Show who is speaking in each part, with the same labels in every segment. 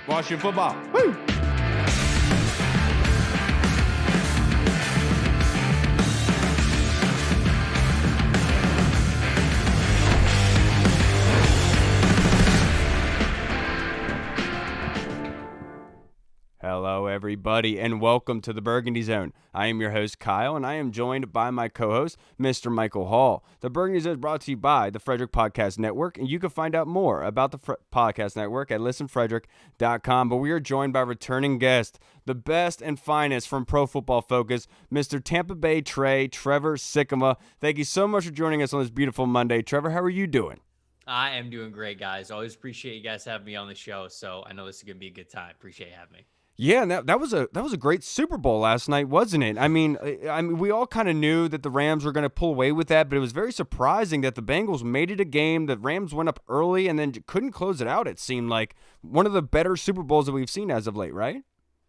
Speaker 1: Washington football. Woo! Hello, everybody, and welcome to the Burgundy Zone. I am your host, Kyle, and I am joined by my co-host, Mr. Michael Hall. The Burgundy Zone is brought to you by the Frederick Podcast Network, and you can find out more about the Podcast Network at listenfrederick.com. But we are joined by returning guest, the best and finest from Pro Football Focus, Mr. Tampa Bay Trevor Sikkema. Thank you so much for joining us on this beautiful Monday. Trevor, how are you doing?
Speaker 2: I am doing great, guys. Always appreciate you guys having me on the show, so I know this is going to be a good time. Appreciate you having me.
Speaker 1: Yeah, and that was a great Super Bowl last night, wasn't it? I mean, we all kind of knew that the Rams were going to pull away with that, but it was very surprising that the Bengals made it a game. The Rams went up early and then couldn't close it out. It seemed like one of the better Super Bowls that we've seen as of late, right?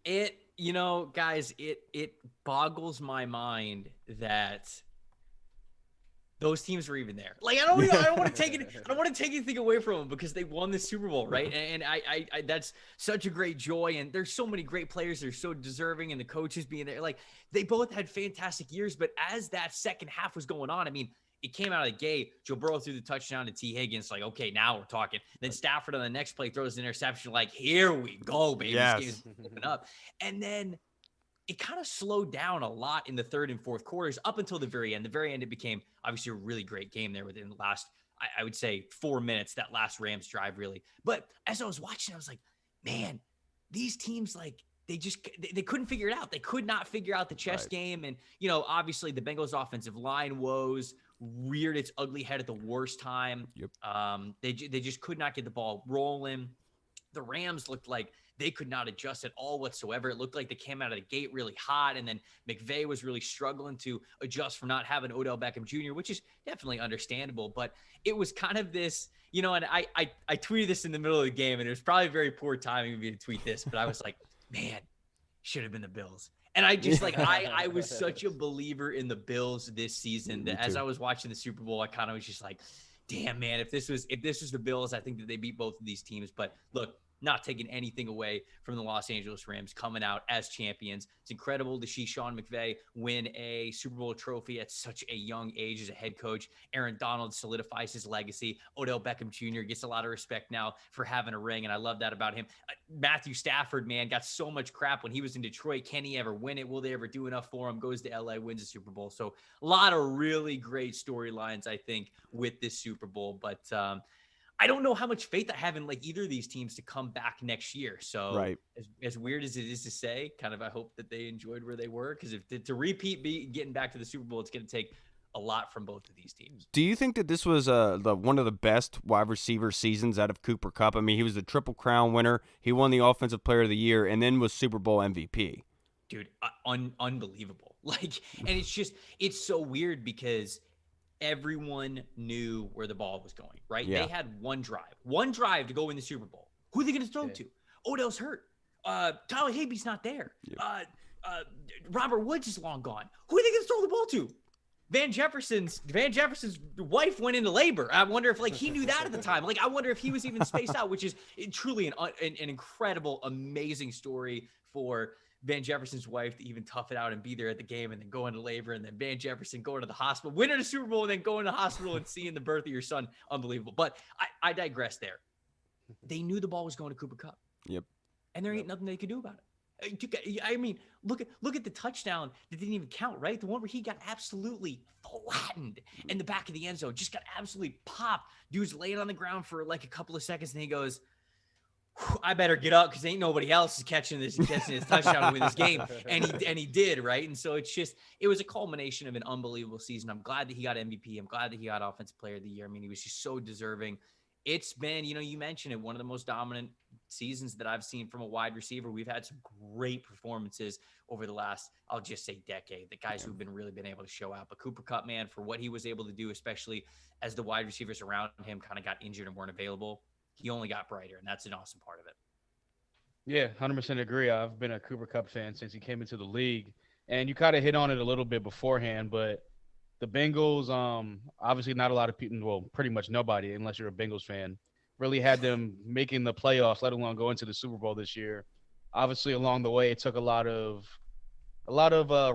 Speaker 2: Guys, it boggles my mind that those teams were even there. Like, I don't want to take it. I don't want to take anything away from them because they won the Super Bowl, right? And I that's such a great joy. And there's so many great players. They're so deserving, and the coaches being there. Like, they both had fantastic years. But as that second half was going on, I mean, it came out of the gate. Joe Burrow threw the touchdown to T. Higgins. Like, okay, now we're talking. Then Stafford on the next play throws an interception. Like, here we go, baby.
Speaker 1: Yes.
Speaker 2: This game is open up. And then it kind of slowed down a lot in the third and fourth quarters up until the very end. The very end, it became obviously a really great game there within the last, I would say, 4 minutes, that last Rams drive, really. But as I was watching, I was like, man, these teams, like, they couldn't figure it out. They could not figure out the chess game. And, obviously the Bengals offensive line woes reared its ugly head at the worst time.
Speaker 1: Yep.
Speaker 2: They just could not get the ball rolling. The Rams looked like they could not adjust at all whatsoever. It looked like they came out of the gate really hot, and then McVay was really struggling to adjust from not having Odell Beckham Jr., which is definitely understandable. But it was kind of this, and I tweeted this in the middle of the game, and it was probably very poor timing of me to tweet this, but I was like, man, should have been the Bills. And I just I was such a believer in the Bills this season that as I was watching the Super Bowl, I kind of was just like, damn, man, if this was the Bills, I think that they beat both of these teams. But look, not taking anything away from the Los Angeles Rams coming out as champions. It's incredible to see Sean McVay win a Super Bowl trophy at such a young age as a head coach. Aaron Donald solidifies his legacy. Odell Beckham Jr. gets a lot of respect now for having a ring, and I love that about him. Matthew Stafford, man, got so much crap when he was in Detroit. Can he ever win it? Will they ever do enough for him? Goes to LA, wins the Super Bowl. So a lot of really great storylines, I think, with this Super Bowl. But I don't know how much faith I have in either of these teams to come back next year. So as weird as it is to say, kind of, I hope that they enjoyed where they were, because if to repeat getting back to the Super Bowl, it's going to take a lot from both of these teams.
Speaker 1: Do you think that this was one of the best wide receiver seasons out of Cooper Kupp? I mean, he was the Triple Crown winner. He won the Offensive Player of the Year and then was Super Bowl MVP.
Speaker 2: Dude, unbelievable. And it's so weird because everyone knew where the ball was going, right?
Speaker 1: Yeah.
Speaker 2: They had one drive to go win the Super Bowl. Who are they going to throw to? Odell's hurt. Tyler Higbee's not there.
Speaker 1: Yep.
Speaker 2: Robert Woods is long gone. Who are they going to throw the ball to? Van Jefferson's wife went into labor. I wonder if he knew that at the time. I wonder if he was even spaced out, which is truly an incredible, amazing story for Van Jefferson's wife to even tough it out and be there at the game and then go into labor, and then Van Jefferson going to the hospital, winning a Super Bowl, and then going to the hospital and seeing the birth of your son. Unbelievable. But I digress there. They knew the ball was going to Cooper Kupp.
Speaker 1: Yep.
Speaker 2: And there ain't nothing they could do about it. I mean, look at the touchdown that didn't even count, right? The one where he got absolutely flattened in the back of the end zone, just got absolutely popped. Dude's laying on the ground for a couple of seconds, and he goes, I better get up because ain't nobody else is catching his touchdown to win this game. And he did, right? And so it was a culmination of an unbelievable season. I'm glad that he got MVP. I'm glad that he got Offensive Player of the Year. I mean, he was just so deserving. It's been, you mentioned it, one of the most dominant seasons that I've seen from a wide receiver. We've had some great performances over the last, I'll just say, decade. The guys who've really been able to show out. But Cooper Kupp, man, for what he was able to do, especially as the wide receivers around him kind of got injured and weren't available, he only got brighter, and that's an awesome part of it.
Speaker 3: Yeah, 100% agree. I've been a Cooper Kupp fan since he came into the league, and you kind of hit on it a little bit beforehand, but the Bengals, obviously not a lot of people, well, pretty much nobody, unless you're a Bengals fan, really had them making the playoffs, let alone going to the Super Bowl this year. Obviously, along the way, it took a lot of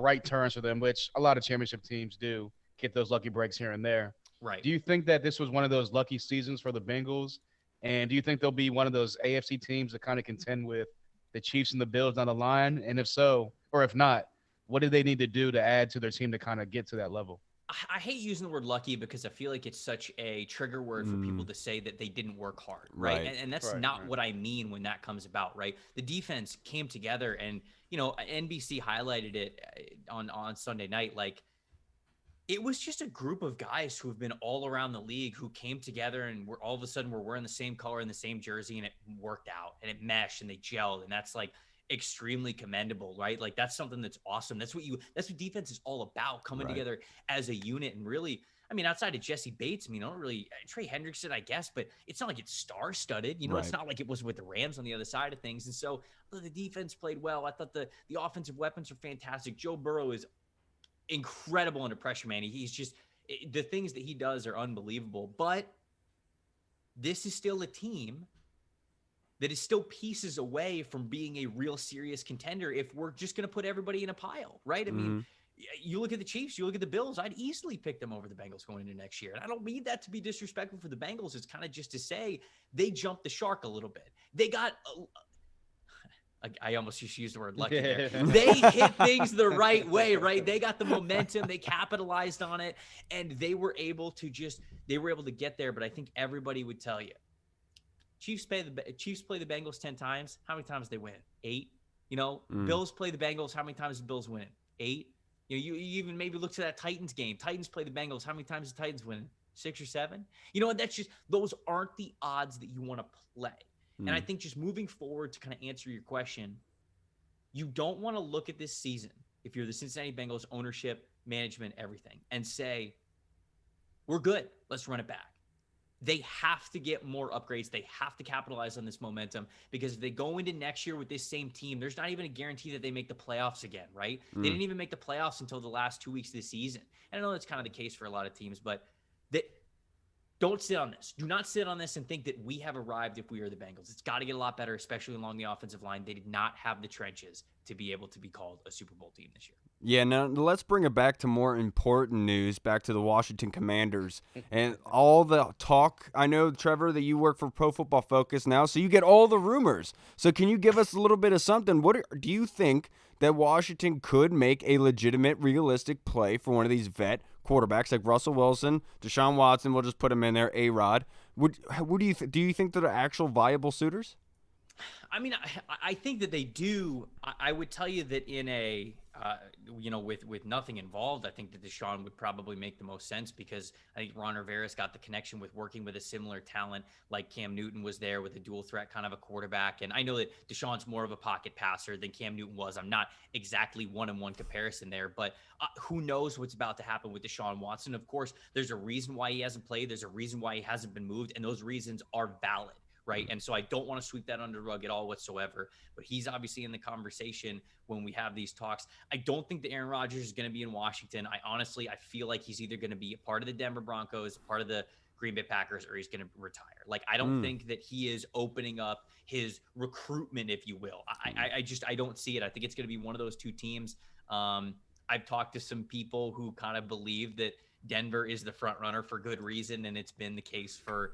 Speaker 3: right turns for them, which a lot of championship teams do get those lucky breaks here and there.
Speaker 2: Right.
Speaker 3: Do you think that this was one of those lucky seasons for the Bengals? And do you think they'll be one of those AFC teams that kind of contend with the Chiefs and the Bills on the line? And if so, or if not, what do they need to do to add to their team to kind of get to that level?
Speaker 2: I hate using the word lucky because I feel like it's such a trigger word for people to say that they didn't work hard, right?
Speaker 1: Right.
Speaker 2: And that's
Speaker 3: Right,
Speaker 2: not
Speaker 3: right.
Speaker 2: what I mean when that comes about, right? The defense came together, and NBC highlighted it on Sunday night. Like, it was just a group of guys who have been all around the league who came together, and we're all of a sudden we're wearing the same color and the same jersey, and it worked out and it meshed and they gelled, and that's like extremely commendable, right? Like, that's something that's awesome. That's what defense is all about, coming
Speaker 1: Right.
Speaker 2: together as a unit. And really, I mean, outside of Jesse Bates, I mean, I don't really Trey Hendrickson, I guess, but it's not like it's star-studded. It's
Speaker 1: Right.
Speaker 2: not like it was with the Rams on the other side of things. And so I thought the defense played well. I thought the offensive weapons are fantastic. Joe Burrow is incredible under pressure, man. He's just, the things that he does are unbelievable. But this is still a team that is still pieces away from being a real serious contender if we're just going to put everybody in a pile, right? I mean, you look at the Chiefs, you look at the Bills, I'd easily pick them over the Bengals going into next year. And I don't mean that to be disrespectful for the Bengals. It's kind of just to say they jumped the shark a little bit. They got I almost just used the word lucky there. They hit things the right way, right? They got the momentum, they capitalized on it, and they were able to get there. But I think everybody would tell you, Chiefs play the Bengals 10 times. How many times they win? 8. Bills play the Bengals. How many times the Bills win? 8. You even maybe look to that Titans game. Titans play the Bengals. How many times the Titans win? 6 or 7. That's just, those aren't the odds that you want to play. And I think just moving forward to kind of answer your question, you don't want to look at this season, if you're the Cincinnati Bengals ownership, management, everything, and say, we're good, let's run it back. They have to get more upgrades. They have to capitalize on this momentum, because if they go into next year with this same team, there's not even a guarantee that they make the playoffs again, right? They didn't even make the playoffs until the last 2 weeks of the season. And I know that's kind of the case for a lot of teams, but don't sit on this. Do not sit on this and think that we have arrived if we are the Bengals. It's got to get a lot better, especially along the offensive line. They did not have the trenches to be able to be called a Super Bowl team this year.
Speaker 1: Yeah, now let's bring it back to more important news, back to the Washington Commanders and all the talk. I know, Trevor, that you work for Pro Football Focus now, so you get all the rumors. So can you give us a little bit of something? Do you think that Washington could make a legitimate, realistic play for one of these vet quarterbacks like Russell Wilson, Deshaun Watson? We'll just put him in there. A-Rod. Do you think that are actual viable suitors?
Speaker 2: I mean, I think that they do. I would tell you that in a, with nothing involved, I think that Deshaun would probably make the most sense, because I think Ron Rivera's got the connection with working with a similar talent like Cam Newton was there, with a dual threat kind of a quarterback. And I know that Deshaun's more of a pocket passer than Cam Newton was. I'm not exactly one-on-one comparison there, but who knows what's about to happen with Deshaun Watson. Of course, there's a reason why he hasn't played. There's a reason why he hasn't been moved, and those reasons are valid. Right. And so I don't want to sweep that under the rug at all whatsoever. But he's obviously in the conversation when we have these talks. I don't think that Aaron Rodgers is going to be in Washington. I feel like he's either going to be a part of the Denver Broncos, part of the Green Bay Packers, or he's going to retire. Like, I don't think that he is opening up his recruitment, if you will. I don't see it. I think it's going to be one of those two teams. I've talked to some people who kind of believe that Denver is the front runner for good reason, and it's been the case for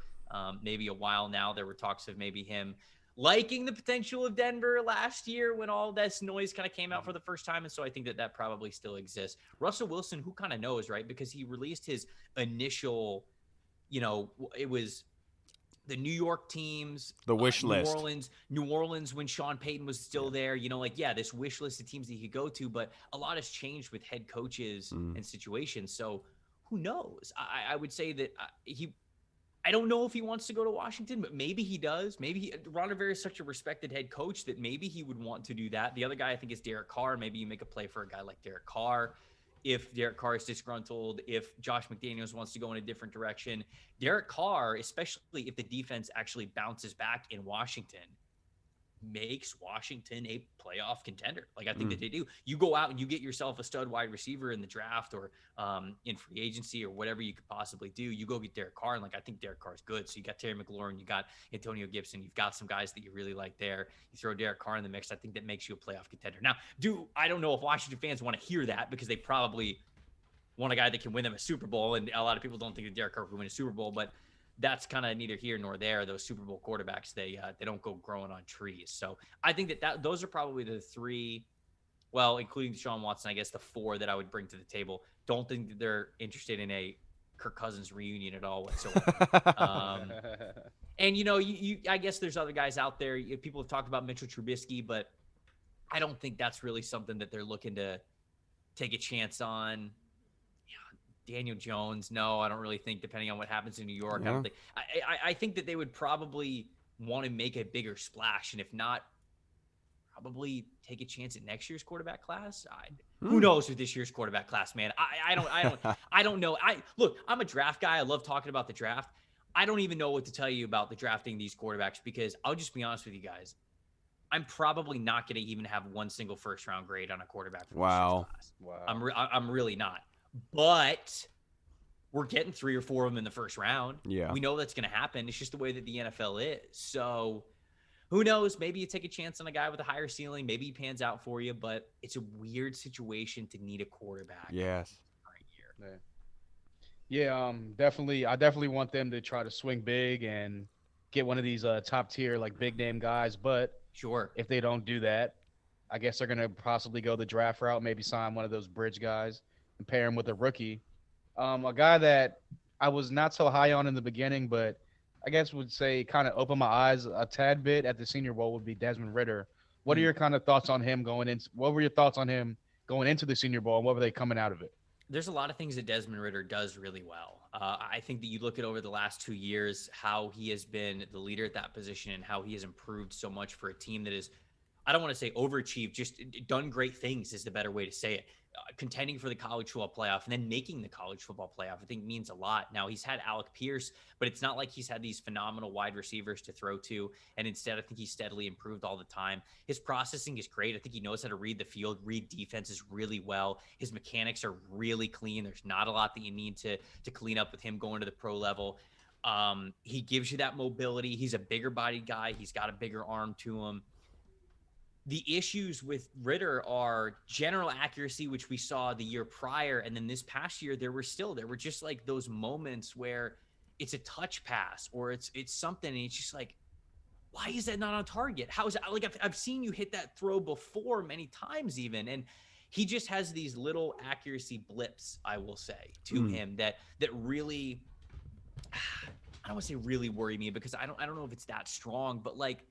Speaker 2: maybe a while now. There were talks of maybe him liking the potential of Denver last year when all this noise kind of came out for the first time. And so I think that probably still exists. Russell Wilson, who kind of knows, right? Because he released his initial, it was the New York teams,
Speaker 1: the wish list.
Speaker 2: New Orleans when Sean Payton was still there, this wish list of teams that he could go to, but a lot has changed with head coaches and situations. So who knows? I would say that I don't know if he wants to go to Washington, but maybe he does. Ron Rivera is such a respected head coach that maybe he would want to do that. The other guy I think is Derek Carr. Maybe you make a play for a guy like Derek Carr. If Derek Carr is disgruntled, if Josh McDaniels wants to go in a different direction, Derek Carr, especially if the defense actually bounces back in Washington, makes Washington a playoff contender. Like I think that they do. You go out and you get yourself a stud wide receiver in the draft or in free agency or whatever you could possibly do. You go get Derek Carr, and like I think Derek Carr is good. So you got Terry McLaurin, you got Antonio Gibson, you've got some guys that you really like there. You throw Derek Carr in the mix, I think that makes you a playoff contender. Now, I don't know if Washington fans want to hear that because they probably want a guy that can win them a Super Bowl, and a lot of people don't think that Derek Carr can win a Super Bowl, but that's kind of neither here nor there. Those Super Bowl quarterbacks, they don't go growing on trees. So I think that those are probably the three, well, including Deshaun Watson, I guess the four that I would bring to the table. Don't think that they're interested in a Kirk Cousins reunion at all whatsoever. And, I guess there's other guys out there. People have talked about Mitchell Trubisky, but I don't think that's really something that they're looking to take a chance on. Daniel Jones, no, I don't really think, depending on what happens in New York.
Speaker 1: Yeah.
Speaker 2: I think that they would probably want to make a bigger splash, and if not, probably take a chance at next year's quarterback class. Who knows with this year's quarterback class, man? I don't know. Look, I'm a draft guy. I love talking about the draft. I don't even know what to tell you about the drafting these quarterbacks because I'll just be honest with you guys. I'm probably not going to even have one single first round grade on a quarterback for this year's class.
Speaker 3: Wow.
Speaker 2: I'm really not. But we're getting 3 or 4 of them in the first round.
Speaker 1: Yeah.
Speaker 2: We know that's going to happen. It's just the way that the NFL is. So who knows? Maybe you take a chance on a guy with a higher ceiling. Maybe he pans out for you, but it's a weird situation to need a quarterback.
Speaker 1: Yes.
Speaker 2: Right here.
Speaker 3: Yeah, definitely. I definitely want them to try to swing big and get one of these top tier, like big name guys. But
Speaker 2: Sure.
Speaker 3: if they don't do that, I guess they're going to possibly go the draft route, maybe sign one of those bridge guys and pair him with a rookie. A guy that I was not so high on in the beginning, but I guess would say kind of opened my eyes a tad bit at the Senior Bowl would be Desmond Ridder. What are your kind of thoughts on him going into? What were your thoughts on him going into the Senior Bowl, and what were they coming out of it?
Speaker 2: There's a lot of things that Desmond Ridder does really well. I think that you look at over the last 2 years, how he has been the leader at that position and how he has improved so much for a team that is, I don't want to say overachieved, just done great things is the better way to say it. Contending for the college football playoff and then making the college football playoff, I think means a lot. Now he's had Alec Pierce, but it's not like he's had these phenomenal wide receivers to throw to. And instead, I think he's steadily improved all the time. His processing is great. I think he knows how to read the field, read defenses really well. His mechanics are really clean. There's not a lot that you need to clean up with him going to the pro level. He gives you that mobility. He's a bigger bodied guy. He's got a bigger arm to him. The issues with Ridder are general accuracy, which we saw the year prior. And then this past year, there were just like those moments where it's a touch pass or it's something. And it's just like, why is that not on target? How is that? Like, I've seen you hit that throw before many times even. And he just has these little accuracy blips, I will say, to him that really, I don't want to say really worry me because I don't know if it's that strong, but like,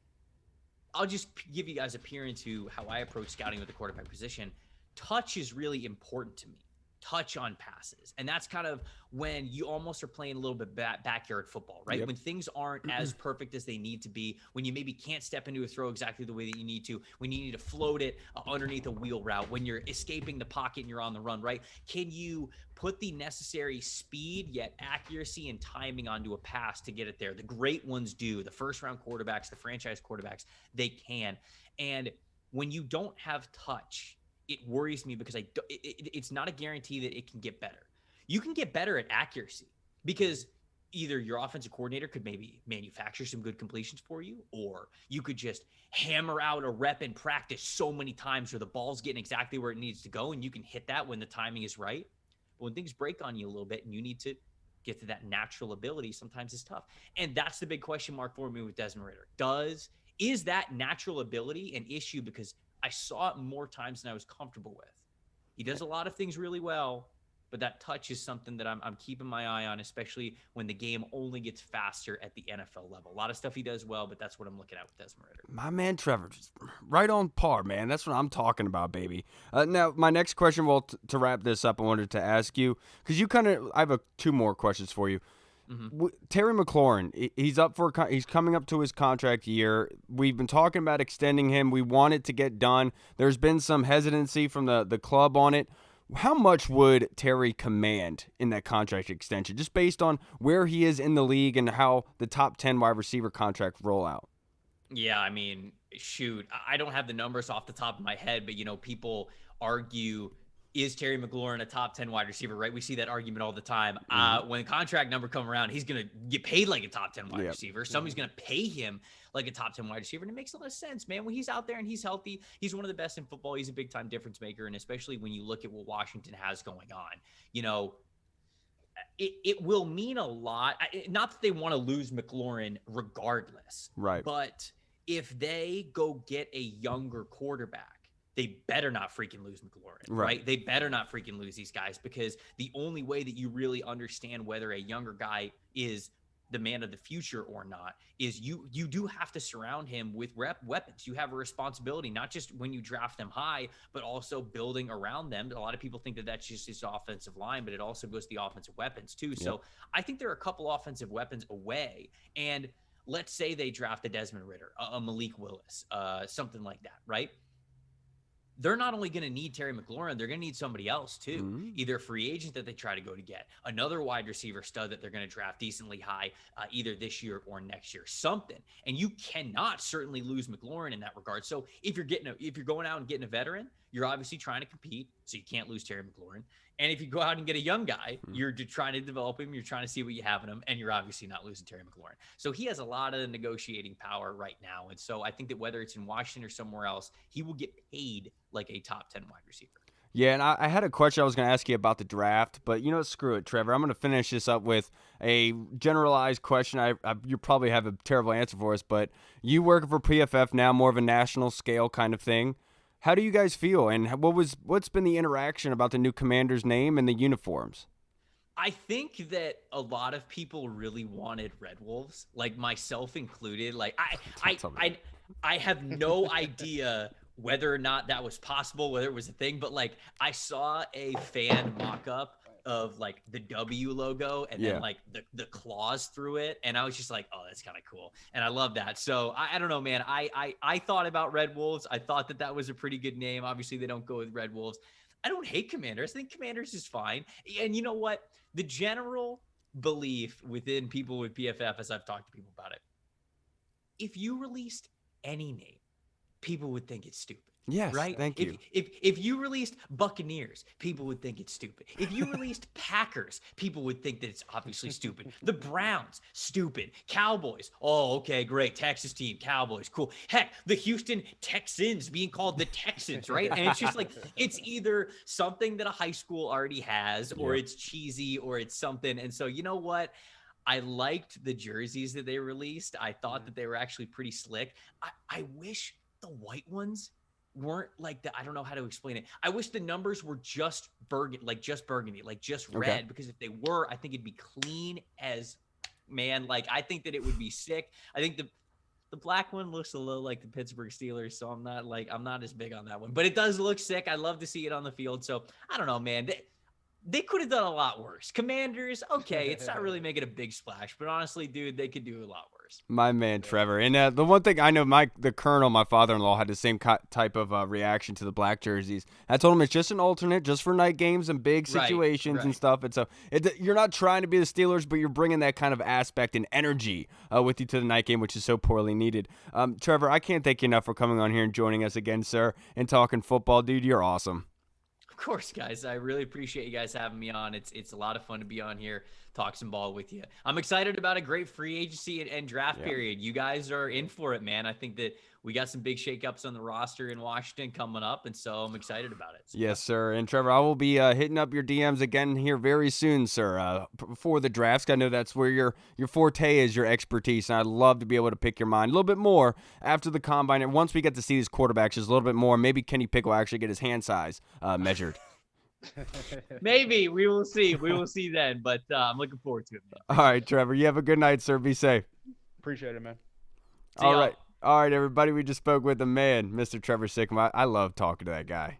Speaker 2: I'll just give you guys a peer into how I approach scouting with the quarterback position. Touch is really important to me. Touch on passes. And that's kind of when you almost are playing a little bit backyard football, right?
Speaker 1: Yep.
Speaker 2: When things aren't as perfect as they need to be, when you maybe can't step into a throw exactly the way that you need to, when you need to float it underneath a wheel route, when you're escaping the pocket and you're on the run, right? Can you put the necessary speed yet accuracy and timing onto a pass to get it there? The great ones do. The first round quarterbacks, the franchise quarterbacks, they can. And when you don't have touch, it worries me because it's not a guarantee that it can get better. You can get better at accuracy because either your offensive coordinator could maybe manufacture some good completions for you, or you could just hammer out a rep in practice so many times where the ball's getting exactly where it needs to go and you can hit that when the timing is right. But when things break on you a little bit and you need to get to that natural ability, sometimes it's tough. And that's the big question mark for me with Desmond Ridder. Is that natural ability an issue? Because I saw it more times than I was comfortable with. He does a lot of things really well, but that touch is something that I'm keeping my eye on, especially when the game only gets faster at the NFL level. A lot of stuff he does well, but that's what I'm looking at with Desmond Ridder.
Speaker 1: My man Trevor, just right on par, man. That's what I'm talking about, baby. Now, my next question, well, to wrap this up, I wanted to ask you, because I have 2 more questions for you. Mm-hmm. Terry McLaurin, he's coming up to his contract year. We've been talking about extending him. We want it to get done. There's been some hesitancy from the club on it. How much would Terry command in that contract extension, just based on where he is in the league and how the top 10 wide receiver contract roll out?
Speaker 2: Yeah, I mean, shoot, I don't have the numbers off the top of my head, but people argue, is Terry McLaurin a top 10 wide receiver, right? We see that argument all the time. When the contract number come around, he's going to get paid like a top 10 wide receiver. Somebody's going to pay him like a top 10 wide receiver. And it makes a lot of sense, man. When he's out there and he's healthy, he's one of the best in football. He's a big time difference maker. And especially when you look at what Washington has going on, it will mean a lot. Not that they want to lose McLaurin regardless,
Speaker 1: right?
Speaker 2: But if they go get a younger quarterback, they better not freaking lose McLaurin, right? They better not freaking lose these guys, because the only way that you really understand whether a younger guy is the man of the future or not is you do have to surround him with weapons. You have a responsibility, not just when you draft them high, but also building around them. A lot of people think that that's just his offensive line, but it also goes to the offensive weapons too. So I think there are a couple offensive weapons away. And let's say they draft a Desmond Ridder, a Malik Willis, something like that, right? They're not only going to need Terry McLaurin, they're going to need somebody else too. Either a free agent that they try to go to get, another wide receiver stud that they're going to draft decently high, either this year or next year, something. And you cannot certainly lose McLaurin in that regard. So if you're going out and getting a veteran, you're obviously trying to compete, so you can't lose Terry McLaurin. And if you go out and get a young guy, you're trying to develop him, you're trying to see what you have in him, and you're obviously not losing Terry McLaurin. So he has a lot of negotiating power right now. And so I think that whether it's in Washington or somewhere else, he will get paid like a top 10 wide receiver.
Speaker 1: Yeah, and I had a question I was going to ask you about the draft, but screw it, Trevor. I'm going to finish this up with a generalized question. You probably have a terrible answer for us, but you work for PFF now, more of a national scale kind of thing. How do you guys feel, and what's been the interaction about the new commander's name and the uniforms?
Speaker 2: I think that a lot of people really wanted Red Wolves, like myself included. Like I have no idea whether or not that was possible, whether it was a thing, but like I saw a fan mock-up of like the W logo and then like the claws through it, and I was just like, oh, that's kind of cool, and I love that. So I don't know, man. I thought about Red Wolves. I thought that was a pretty good name. Obviously they don't go with Red Wolves. I don't hate Commanders. I think Commanders is fine. And you know what, the general belief within people with PFF, as I've talked to people about it, if you released any name, people would think it's stupid.
Speaker 1: Yes,
Speaker 2: right.
Speaker 1: Thank you.
Speaker 2: If you released Buccaneers, people would think it's stupid. If you released Packers, people would think that it's obviously stupid. The Browns, stupid. Cowboys, oh, okay, great. Texas team, Cowboys, cool. Heck, the Houston Texans being called the Texans, right? And it's just like, it's either something that a high school already has, or it's cheesy, or it's something. And so, you know what? I liked the jerseys that they released. I thought that they were actually pretty slick. I wish the white ones weren't like that. I don't know how to explain it. I wish the numbers were just burgundy, like just red, because if they were, I think it'd be clean as man. Like, I think that it would be sick. I think the black one looks a little like the Pittsburgh Steelers, so I'm not as big on that one, but it does look sick. I love to see it on the field. So I don't know, man. They could have done a lot worse. Commanders, okay, it's not really making a big splash, but honestly, dude, they could do a lot worse.
Speaker 1: My man, Trevor. And the one thing I know, the Colonel, my father-in-law, had the same type of reaction to the black jerseys. I told him it's just an alternate, just for night games and big situations and stuff. And so you're not trying to be the Steelers, but you're bringing that kind of aspect and energy with you to the night game, which is so poorly needed. Trevor, I can't thank you enough for coming on here and joining us again, sir, and talking football. Dude, you're awesome.
Speaker 2: Of course, guys. I really appreciate you guys having me on. It's a lot of fun to be on here, talk some ball with you. I'm excited about a great free agency and draft period. You guys are in for it, man. I think that we got some big shakeups on the roster in Washington coming up, and so I'm excited about it. So.
Speaker 1: Yes, sir. And Trevor, I will be hitting up your DMs again here very soon, sir, before the drafts. I know that's where your forte is, your expertise, and I'd love to be able to pick your mind a little bit more after the combine. And once we get to see these quarterbacks just a little bit more, maybe Kenny Pickett will actually get his hand size measured.
Speaker 2: Maybe. We will see. We will see then, but I'm looking forward to it, man.
Speaker 1: All right, Trevor. You have a good night, sir. Be safe.
Speaker 3: Appreciate it, man.
Speaker 1: All right. All right, everybody. We just spoke with the man, Mr. Trevor Sikkema. I love talking to that guy.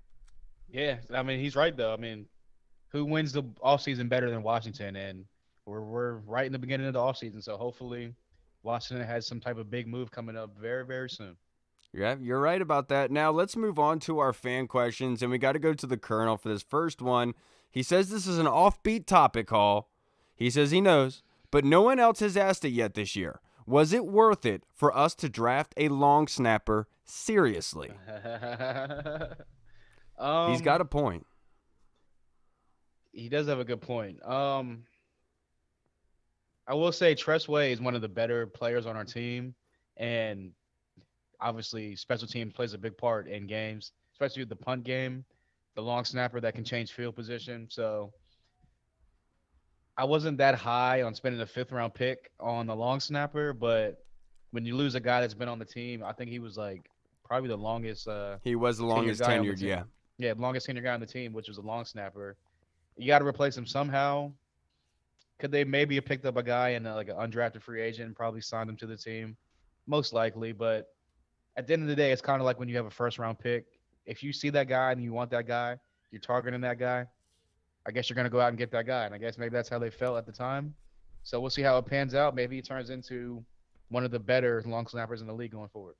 Speaker 3: Yeah, I mean, he's right, though. I mean, who wins the offseason better than Washington? And we're right in the beginning of the offseason, so hopefully Washington has some type of big move coming up very, very soon.
Speaker 1: Yeah, you're right about that. Now, let's move on to our fan questions, and we got to go to the Colonel for this first one. He says this is an offbeat topic, Hall. He says he knows, but no one else has asked it yet this year. Was it worth it for us to draft a long snapper seriously? He's got a point.
Speaker 3: He does have a good point. I will say Tressway is one of the better players on our team, and obviously special teams plays a big part in games, especially with the punt game, the long snapper that can change field position. So I wasn't that high on spending a 5th-round pick on the long snapper, but when you lose a guy that's been on the team, I think he was like probably the longest.
Speaker 1: He was the longest tenured, yeah.
Speaker 3: Yeah, longest senior guy on the team, which was a long snapper. You got to replace him somehow. Could they maybe have picked up a guy in like an undrafted free agent and probably signed him to the team? Most likely, but at the end of the day, it's kind of like when you have a 1st-round pick. If you see that guy and you want that guy, you're targeting that guy, I guess you're going to go out and get that guy. And I guess maybe that's how they felt at the time. So we'll see how it pans out. Maybe he turns into one of the better long snappers in the league going forward.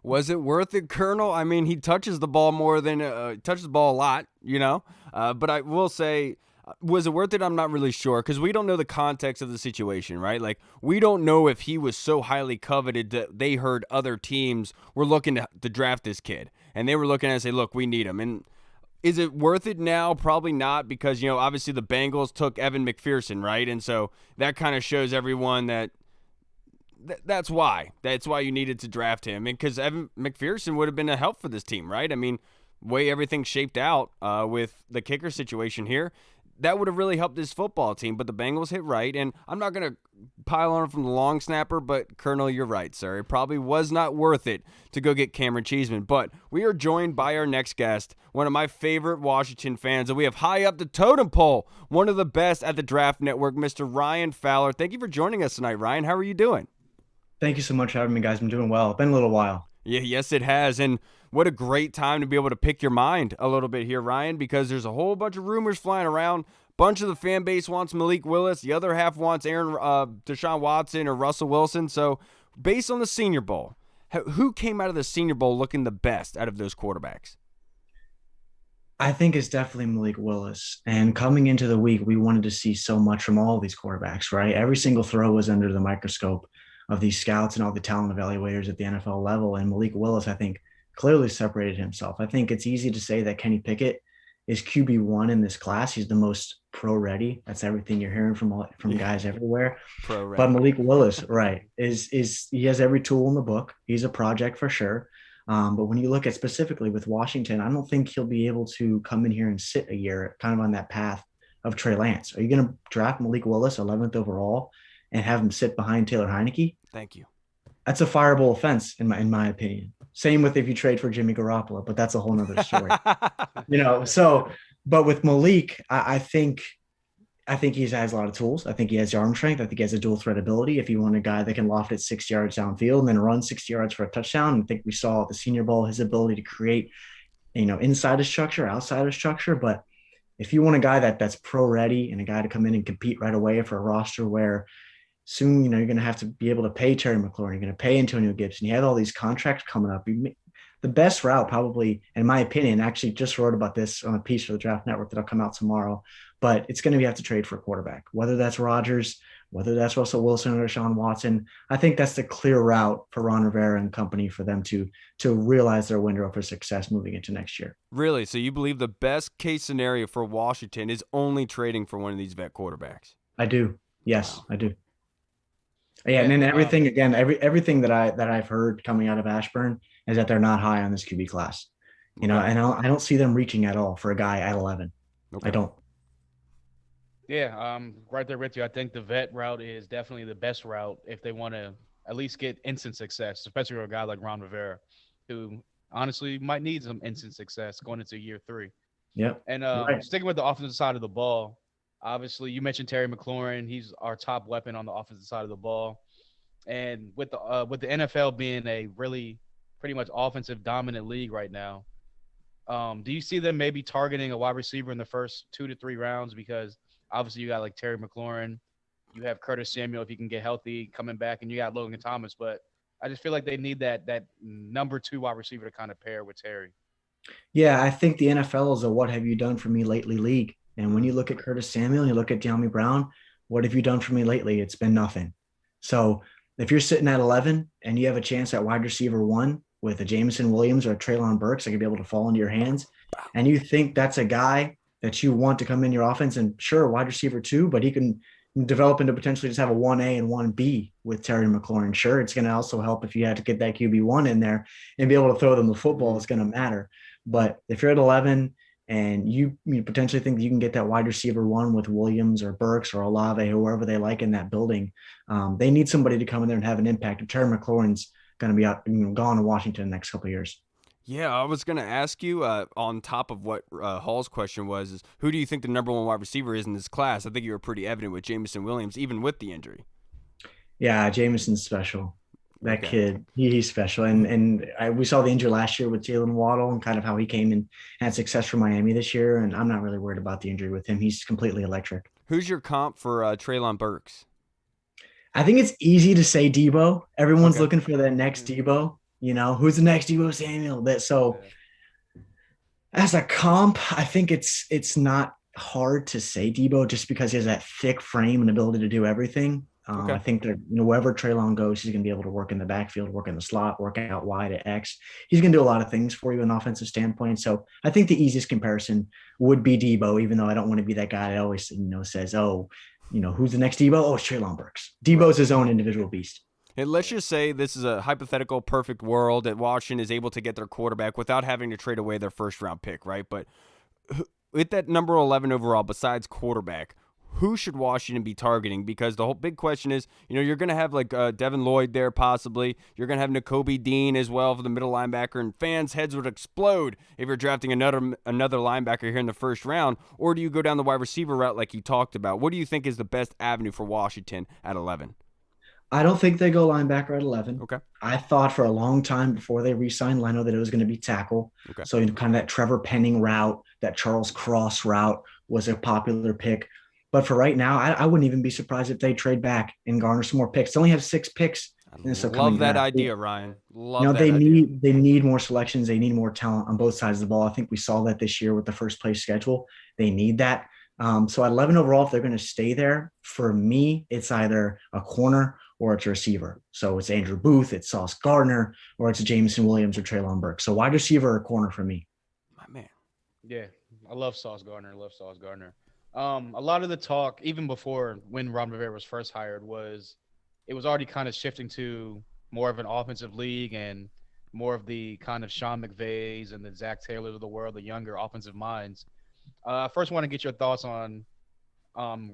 Speaker 1: Was it worth it, Colonel? I mean, he touches the ball more than touches the ball a lot, you know. But I will say, was it worth it? I'm not really sure because we don't know the context of the situation, right? Like, we don't know if he was so highly coveted that they heard other teams were looking to draft this kid, and they were looking at it and say, look, we need him. And is it worth it now? Probably not because, you know, obviously the Bengals took Evan McPherson, right? And so that kind of shows everyone that that's why. That's why you needed to draft him. And because Evan McPherson would have been a help for this team, right? I mean, way everything shaped out with the kicker situation here, that would have really helped this football team. But the Bengals hit right. And I'm not going to pile on from the long snapper, but Colonel, you're right, sir. It probably was not worth it to go get Cameron Cheeseman. But we are joined by our next guest, one of my favorite Washington fans, and we have high up the totem pole, one of the best at the Draft Network, Mr. Ryan Fowler. Thank you for joining us tonight, Ryan. How are you doing?
Speaker 4: Thank you so much for having me, guys. I'm doing well. It's been a little while.
Speaker 1: Yeah, yes, it has. And what a great time to be able to pick your mind a little bit here, Ryan, because there's a whole bunch of rumors flying around. Bunch of the fan base wants Malik Willis. The other half wants Deshaun Watson or Russell Wilson. So based on the Senior Bowl, who came out of the Senior Bowl looking the best out of those quarterbacks?
Speaker 4: I think it's definitely Malik Willis. And coming into the week, we wanted to see so much from all of these quarterbacks, right? Every single throw was under the microscope of these scouts and all the talent evaluators at the NFL level. And Malik Willis, I think, clearly separated himself. I think it's easy to say that Kenny Pickett is QB1 in this class. He's the most pro-ready. That's everything you're hearing from guys everywhere.
Speaker 1: Pro-ready.
Speaker 4: But Malik Willis, right, is he has every tool in the book. He's a project for sure. But when you look at specifically with Washington, I don't think he'll be able to come in here and sit a year kind of on that path of Trey Lance. Are you going to draft Malik Willis 11th overall and have him sit behind Taylor Heineke?
Speaker 1: Thank you.
Speaker 4: That's a fireable offense in my opinion. Same with if you trade for Jimmy Garoppolo, but that's a whole nother story. But with Malik, I think he has a lot of tools. I think he has arm strength. I think he has a dual threat ability. If you want a guy that can loft it 6 yards downfield and then run 60 yards for a touchdown, I think we saw at the Senior Bowl his ability to create, inside of structure, outside of structure. But if you want a guy that's pro ready and a guy to come in and compete right away for a roster where soon, you're going to have to be able to pay Terry McLaurin, you're going to pay Antonio Gibson. You have all these contracts coming up. The best route probably, in my opinion, actually just wrote about this on a piece for the Draft Network that'll come out tomorrow, but it's going to be have to trade for a quarterback, whether that's Rodgers, whether that's Russell Wilson or Deshaun Watson. I think that's the clear route for Ron Rivera and company for them to realize their window for success moving into next year.
Speaker 1: Really? So you believe the best case scenario for Washington is only trading for one of these vet quarterbacks?
Speaker 4: I do. Yes, wow. I do. Yeah, and then everything again, everything that I've heard coming out of Ashburn is that they're not high on this QB class, and I don't see them reaching at all for a guy at 11. Okay. I don't.
Speaker 3: Yeah, right there with you. I think the vet route is definitely the best route if they want to at least get instant success, especially for a guy like Ron Rivera, who honestly might need some instant success going into year 3.
Speaker 4: Yep.
Speaker 3: And sticking with the offensive side of the ball. Obviously, you mentioned Terry McLaurin. He's our top weapon on the offensive side of the ball. And with the NFL being a really pretty much offensive dominant league right now, do you see them maybe targeting a wide receiver in the first 2 to 3 rounds? Because obviously you got like Terry McLaurin, you have Curtis Samuel if he can get healthy coming back, and you got Logan Thomas. But I just feel like they need that number 2 wide receiver to kind of pair with Terry.
Speaker 4: Yeah, I think the NFL is a what have you done for me lately league. And when you look at Curtis Samuel, you look at De'Ami Brown, what have you done for me lately? It's been nothing. So if you're sitting at 11 and you have a chance at wide receiver 1 with a Jameson Williams or a Treylon Burks that could be able to fall into your hands, and you think that's a guy that you want to come in your offense, and sure, wide receiver 2, but he can develop into potentially just have a 1A and 1B with Terry McLaurin. Sure, it's going to also help if you had to get that QB1 in there and be able to throw them the football. It's going to matter. But if you're at 11 and you potentially think you can get that wide receiver 1 with Williams or Burks or Olave, whoever they like in that building, they need somebody to come in there and have an impact. And Terry McLaurin's going to be out, gone to Washington in the next couple of years.
Speaker 1: Yeah, I was going to ask you on top of what Hall's question was, is who do you think the number 1 wide receiver is in this class? I think you were pretty evident with Jameson Williams, even with the injury.
Speaker 4: Yeah, Jameson's special. That kid, he's special. And we saw the injury last year with Jalen Waddle and kind of how he came and had success for Miami this year. And I'm not really worried about the injury with him. He's completely electric.
Speaker 1: Who's your comp for Treylon Burks?
Speaker 4: I think it's easy to say Debo. Everyone's looking for that next Debo. Who's the next Debo Samuel? As a comp, I think it's not hard to say Debo just because he has that thick frame and ability to do everything. I think that wherever Treylon goes, he's going to be able to work in the backfield, work in the slot, work out wide at X. He's going to do a lot of things for you in an offensive standpoint. So I think the easiest comparison would be Debo, even though I don't want to be that guy that always says, who's the next Debo? Oh, it's Treylon Burks. Debo's his own individual beast.
Speaker 1: And let's just say this is a hypothetical perfect world that Washington is able to get their quarterback without having to trade away their first-round pick, right? But with that number 11 overall, besides quarterback, who should Washington be targeting? Because the whole big question is, you're going to have like Devin Lloyd there possibly. You're going to have Nakobe Dean as well for the middle linebacker, and fans' heads would explode if you're drafting another linebacker here in the first round. Or do you go down the wide receiver route like you talked about? What do you think is the best avenue for Washington at 11?
Speaker 4: I don't think they go linebacker at 11.
Speaker 1: Okay.
Speaker 4: I thought for a long time before they re-signed Leno that it was going to be tackle.
Speaker 1: Okay.
Speaker 4: So kind of that Trevor Penning route, that Charles Cross route was a popular pick. But for right now, I wouldn't even be surprised if they trade back and garner some more picks. They only have 6 picks.
Speaker 1: Love that idea, Ryan.
Speaker 4: They need more selections. They need more talent on both sides of the ball. I think we saw that this year with the first place schedule. They need that. So at 11 overall, if they're going to stay there, for me, it's either a corner or it's a receiver. So it's Andrew Booth, it's Sauce Gardner, or it's Jameson Williams or Treylon Burks. So wide receiver or corner for me.
Speaker 1: My man.
Speaker 3: Yeah, I love Sauce Gardner. A lot of the talk, even before when Ron Rivera was first hired, it was already kind of shifting to more of an offensive league and more of the kind of Sean McVays and the Zach Taylors of the world, the younger offensive minds. I first want to get your thoughts on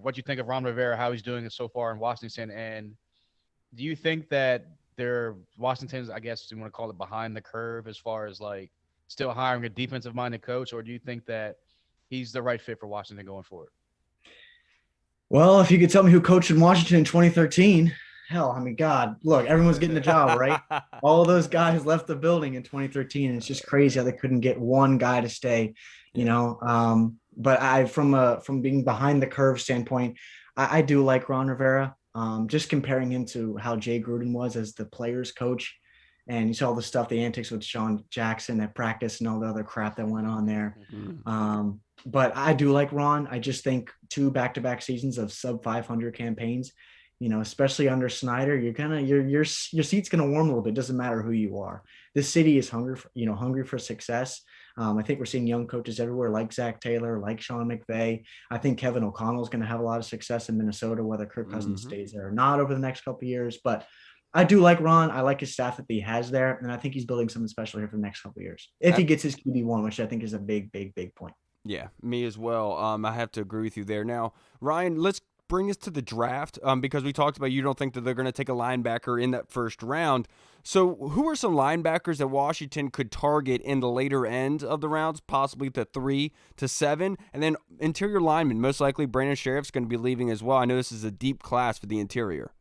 Speaker 3: what you think of Ron Rivera, how he's doing it so far in Washington, and do you think that Washington's, I guess you want to call it, behind the curve as far as like still hiring a defensive-minded coach, or do you think that he's the right fit for Washington going forward?
Speaker 4: Well, if you could tell me who coached in Washington in 2013, hell, I mean, God, look, everyone's getting a job, right? All of those guys left the building in 2013, and it's just crazy how they couldn't get one guy to stay, But from being behind the curve standpoint, I do like Ron Rivera. Just comparing him to how Jay Gruden was as the players coach, and you saw the stuff, the antics with Sean Jackson at practice and all the other crap that went on there. But I do like Ron. I just think 2 back-to-back seasons of sub 500 campaigns, especially under Snyder, your seat's gonna warm a little bit. Doesn't matter who you are. This city is hungry for success. I think we're seeing young coaches everywhere like Zach Taylor, like Sean McVay. I think Kevin O'Connell is going to have a lot of success in Minnesota, whether Kirk Cousins stays there or not over the next couple of years. But I do like Ron. I like his staff that he has there, and I think he's building something special here for the next couple of years. If he gets his QB1, which I think is a big, big, big point.
Speaker 1: Yeah, me as well. I have to agree with you there. Now, Ryan, let's bring us to the draft because we talked about you don't think that they're going to take a linebacker in that first round. So who are some linebackers that Washington could target in the later end of the rounds, possibly the 3 to 7? And then interior linemen, most likely Brandon Scherff's going to be leaving as well. I know this is a deep class for the interior.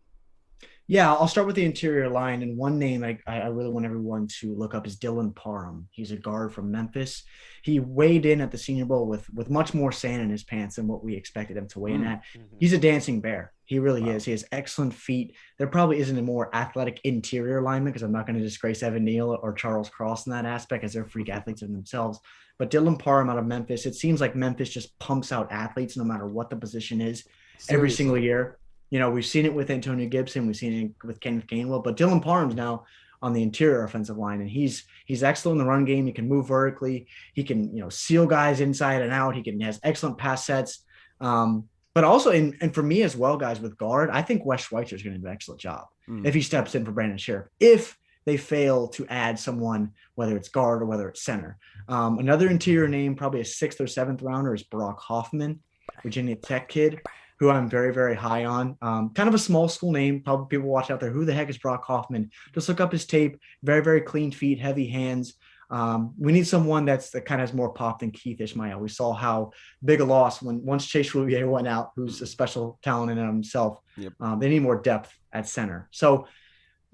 Speaker 4: Yeah, I'll start with the interior line. And one name I really want everyone to look up is Dylan Parham. He's a guard from Memphis. He weighed in at the Senior Bowl with much more sand in his pants than what we expected him to weigh in at. He's a dancing bear. He really is. He has excellent feet. There probably isn't a more athletic interior lineman, because I'm not going to disgrace Evan Neal or Charles Cross in that aspect, as they're freak athletes in themselves. But Dylan Parham out of Memphis, it seems like Memphis just pumps out athletes no matter what the position is every single year. We've seen it with Antonio Gibson, we've seen it with Kenneth Gainwell, but Dylan Parham's now on the interior offensive line, and he's excellent in the run game. He can move vertically. He can seal guys inside and out. He has excellent pass sets. But also, and for me as well, guys, with guard, I think Wes Schweitzer is going to do an excellent job if he steps in for Brandon Scherff. If they fail to add someone, whether it's guard or whether it's center. Another interior name, probably a 6th or 7th rounder, is Brock Hoffman, Virginia Tech kid, who I'm very, very high on. Kind of a small school name. Probably people watch out there. Who the heck is Brock Hoffman? Just look up his tape. Very, very clean feet, heavy hands. We need someone that kind of has more pop than Keith Ishmael. We saw how big a loss once Chase Roulier went out, who's a special talent in himself.
Speaker 1: Yep.
Speaker 4: They need more depth at center. So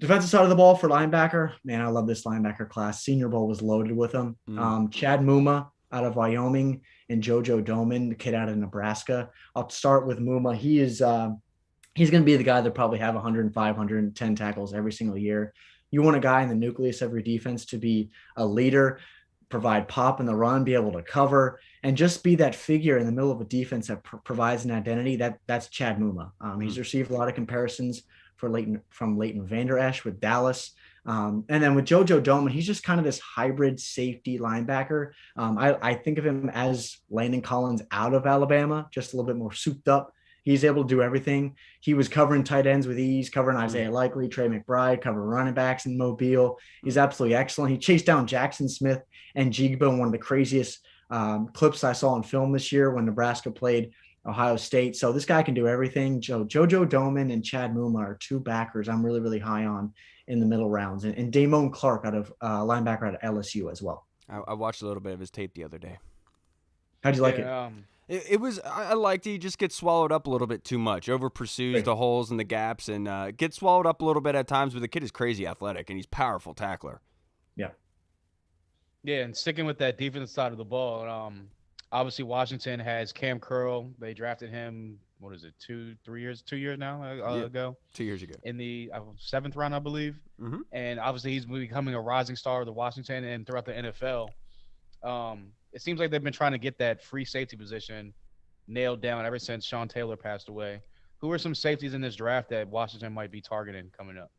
Speaker 4: defensive side of the ball for linebacker, man, I love this linebacker class. Senior Bowl was loaded with them. Chad Muma out of Wyoming and JoJo Doman, the kid out of Nebraska. I'll start with Muma. He's going to be the guy that probably have 105, 110 tackles every single year. You want a guy in the nucleus of your defense to be a leader, provide pop in the run, be able to cover, and just be that figure in the middle of a defense that provides an identity. That's Chad Muma. He's received a lot of comparisons from Leighton Vander Esch with Dallas. And then with JoJo Doman, he's just kind of this hybrid safety linebacker. I think of him as Landon Collins out of Alabama, just a little bit more souped up. He's able to do everything. He was covering tight ends with ease, covering Isaiah Likely, Trey McBride, covering running backs in Mobile. He's absolutely excellent. He chased down Jackson Smith and Jigba in one of the craziest clips I saw on film this year when Nebraska played Ohio State. So this guy can do everything. JoJo Doman and Chad Muma are two backers I'm really, really high on in the middle rounds. And Damone Clark out of linebacker out of LSU as well.
Speaker 1: I watched a little bit of his tape the other day.
Speaker 4: How'd you like it?
Speaker 1: It was, I liked it. He just gets swallowed up a little bit too much, over pursues the holes and the gaps, and gets swallowed up a little bit at times, but the kid is crazy athletic, and he's a powerful tackler.
Speaker 4: Yeah.
Speaker 3: Yeah, and sticking with that defensive side of the ball, obviously Washington has Cam Curl. They drafted him, 2 years now ago?
Speaker 1: 2 years ago.
Speaker 3: In the 7th round, I believe.
Speaker 1: Mm-hmm.
Speaker 3: And obviously he's becoming a rising star of the Washington and throughout the NFL. It seems like they've been trying to get that free safety position nailed down ever since Sean Taylor passed away. Who are some safeties in this draft that Washington might be targeting coming up?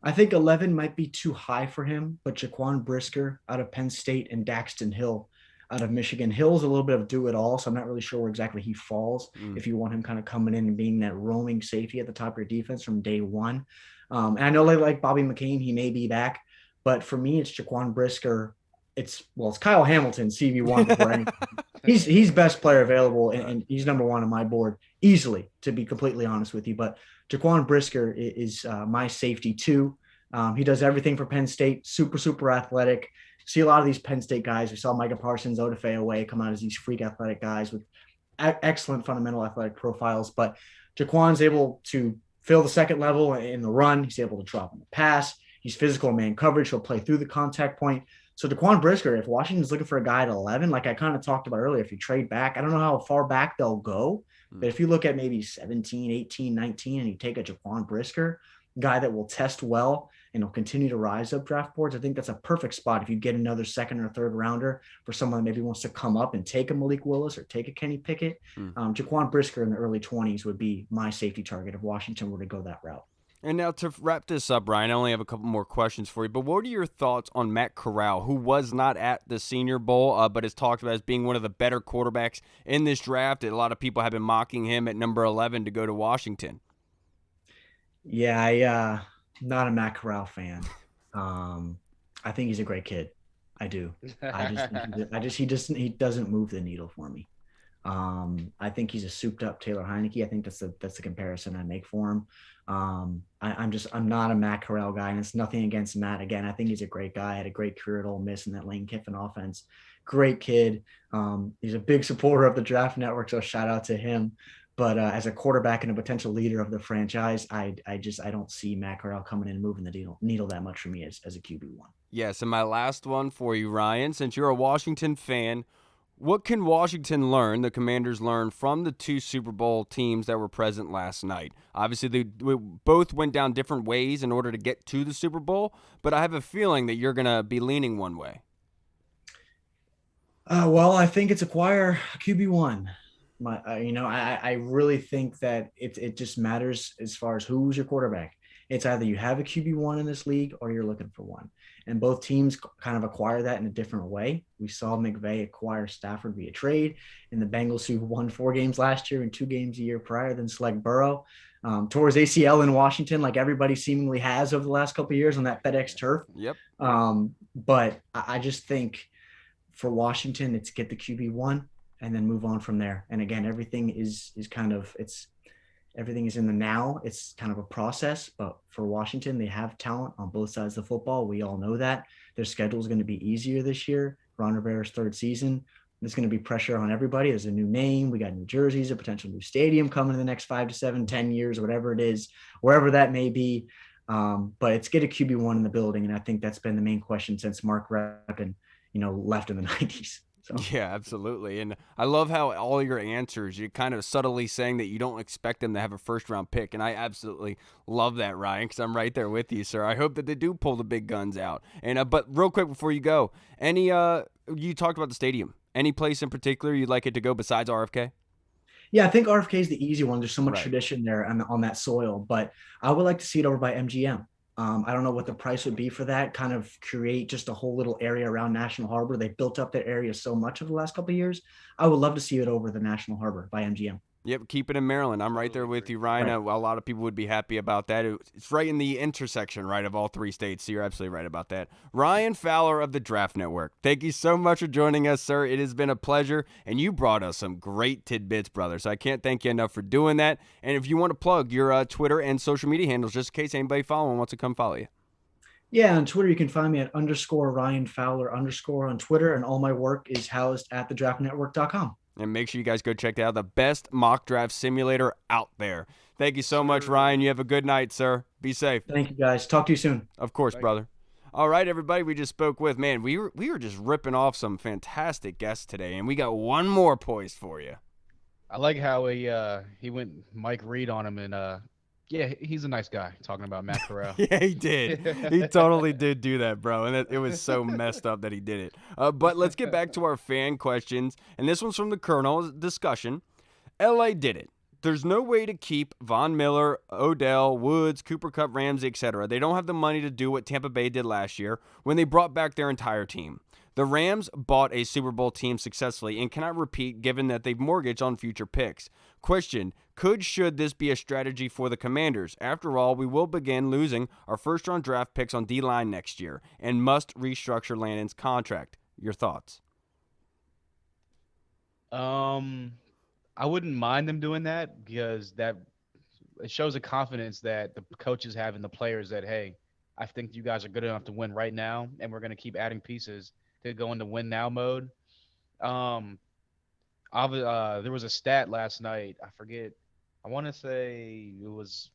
Speaker 4: I think 11 might be too high for him, but Jaquan Brisker out of Penn State and Daxton Hill out of Michigan. Hill's a little bit of do-it-all, so I'm not really sure where exactly he falls if you want him kind of coming in and being that roaming safety at the top of your defense from day one. And I know like Bobby McCain, he may be back, but for me, it's Jaquan Brisker. It's Kyle Hamilton, CV1. He's best player available, and he's number one on my board easily, to be completely honest with you. But Jaquan Brisker is my safety too. He does everything for Penn State, super, super athletic. See a lot of these Penn State guys. We saw Micah Parsons, Odafe Away come out as these freak athletic guys with excellent fundamental athletic profiles. But Jaquan's able to fill the second level in the run. He's able to drop in the pass. He's physical in man coverage. He'll play through the contact point. So Jaquan Brisker, if Washington's looking for a guy at 11, like I kind of talked about earlier, if you trade back, I don't know how far back they'll go, but if you look at maybe 17, 18, 19, and you take a Jaquan Brisker, guy that will test well and will continue to rise up draft boards, I think that's a perfect spot if you get another second or third rounder for someone that maybe wants to come up and take a Malik Willis or take a Kenny Pickett. Jaquan Brisker in the early 20s would be my safety target if Washington were to go that route.
Speaker 1: And now to wrap this up, Ryan, I only have a couple more questions for you, but what are your thoughts on Matt Corral, who was not at the Senior Bowl, but is talked about as being one of the better quarterbacks in this draft? A lot of people have been mocking him at number 11 to go to Washington.
Speaker 4: Yeah, not a Matt Corral fan. I think he's a great kid. I do. He doesn't move the needle for me. I think he's a souped up Taylor Heineke. I think that's the comparison I make for him. I'm not a Matt Corral guy, and it's nothing against Matt. Again, I think he's a great guy. Had a great career at Ole Miss in that Lane Kiffin offense. Great kid. He's a big supporter of the Draft Network, so shout out to him. But as a quarterback and a potential leader of the franchise, I don't see Matt Corral coming in and moving the needle that much for me as a QB1.
Speaker 1: Yes, and my last one for you, Ryan, since you're a Washington fan, what can Washington learn, the Commanders learn, from the two Super Bowl teams that were present last night? Obviously, they both went down different ways in order to get to the Super Bowl, but I have a feeling that you're going to be leaning one way.
Speaker 4: Well, I think it's acquire a QB1. I really think that it just matters as far as who's your quarterback. It's either you have a QB1 in this league or you're looking for one. And both teams kind of acquire that in a different way. We saw McVay acquire Stafford via trade, and the Bengals, who won 4 games last year and 2 games a year prior, then select Burrow. Tore his ACL in Washington, like everybody seemingly has over the last couple of years on that FedEx turf.
Speaker 1: Yep.
Speaker 4: But I just think for Washington, it's get the QB1 and then move on from there. And again, everything is everything is in the now. It's kind of a process, but for Washington, they have talent on both sides of the football. We all know that. Their schedule is going to be easier this year. Ron Rivera's 3rd season. There's going to be pressure on everybody. There's a new name. We got new jerseys, a potential new stadium coming in the next 5 to 7, 10 years, whatever it is, wherever that may be. But it's get a QB1 in the building. And I think that's been the main question since Mark Reppin, left in the 90s. So.
Speaker 1: Yeah, absolutely. And I love how all your answers, you're kind of subtly saying that you don't expect them to have a 1st-round pick. And I absolutely love that, Ryan, because I'm right there with you, sir. I hope that they do pull the big guns out. And but real quick before you go, you talked about the stadium. Any place in particular you'd like it to go besides RFK?
Speaker 4: Yeah, I think RFK is the easy one. There's so much
Speaker 1: Right.
Speaker 4: tradition there on that soil, but I would like to see it over by MGM. I don't know what the price would be for that. Kind of create just a whole little area around National Harbor. They built up that area so much over the last couple of years. I would love to see it over the National Harbor by MGM.
Speaker 1: Yep, keep it in Maryland. I'm right there with you, Ryan.
Speaker 4: Right.
Speaker 1: A lot of people would be happy about that. It's right in the intersection, right, of all 3 states. So you're absolutely right about that. Ryan Fowler of the Draft Network. Thank you so much for joining us, sir. It has been a pleasure, and you brought us some great tidbits, brother. So I can't thank you enough for doing that. And if you want to plug your Twitter and social media handles, just in case anybody following wants to come follow you.
Speaker 4: Yeah, on Twitter, you can find me at _Ryan Fowler _ on Twitter, and all my work is housed at thedraftnetwork.com.
Speaker 1: And make sure you guys go check out the best mock draft simulator out there. Thank you so much, Ryan. You have a good night, sir. Be safe.
Speaker 4: Thank you, guys. Talk to you soon.
Speaker 1: Of course, brother. All right, everybody, we just spoke with, man, we were just ripping off some fantastic guests today, and we got one more poised for you.
Speaker 3: I like how he went Mike Reed on him, and yeah, he's a nice guy talking about Matt Corral.
Speaker 1: Yeah, he did. He totally did do that, bro. And it was so messed up that he did it. But let's get back to our fan questions. And this one's from the Colonel discussion. LA did it. There's no way to keep Von Miller, Odell, Woods, Cooper Kupp, Ramsey, etc. They don't have the money to do what Tampa Bay did last year when they brought back their entire team. The Rams bought a Super Bowl team successfully and cannot repeat given that they've mortgaged on future picks. Question, should this be a strategy for the Commanders? After all, we will begin losing our 1st-round draft picks on D-line next year and must restructure Landon's contract. Your thoughts?
Speaker 3: I wouldn't mind them doing that because that it shows a confidence that the coaches have in the players that, hey, I think you guys are good enough to win right now, and we're going to keep adding pieces to go into win now mode. There was a stat last night. I forget. I want to say it was.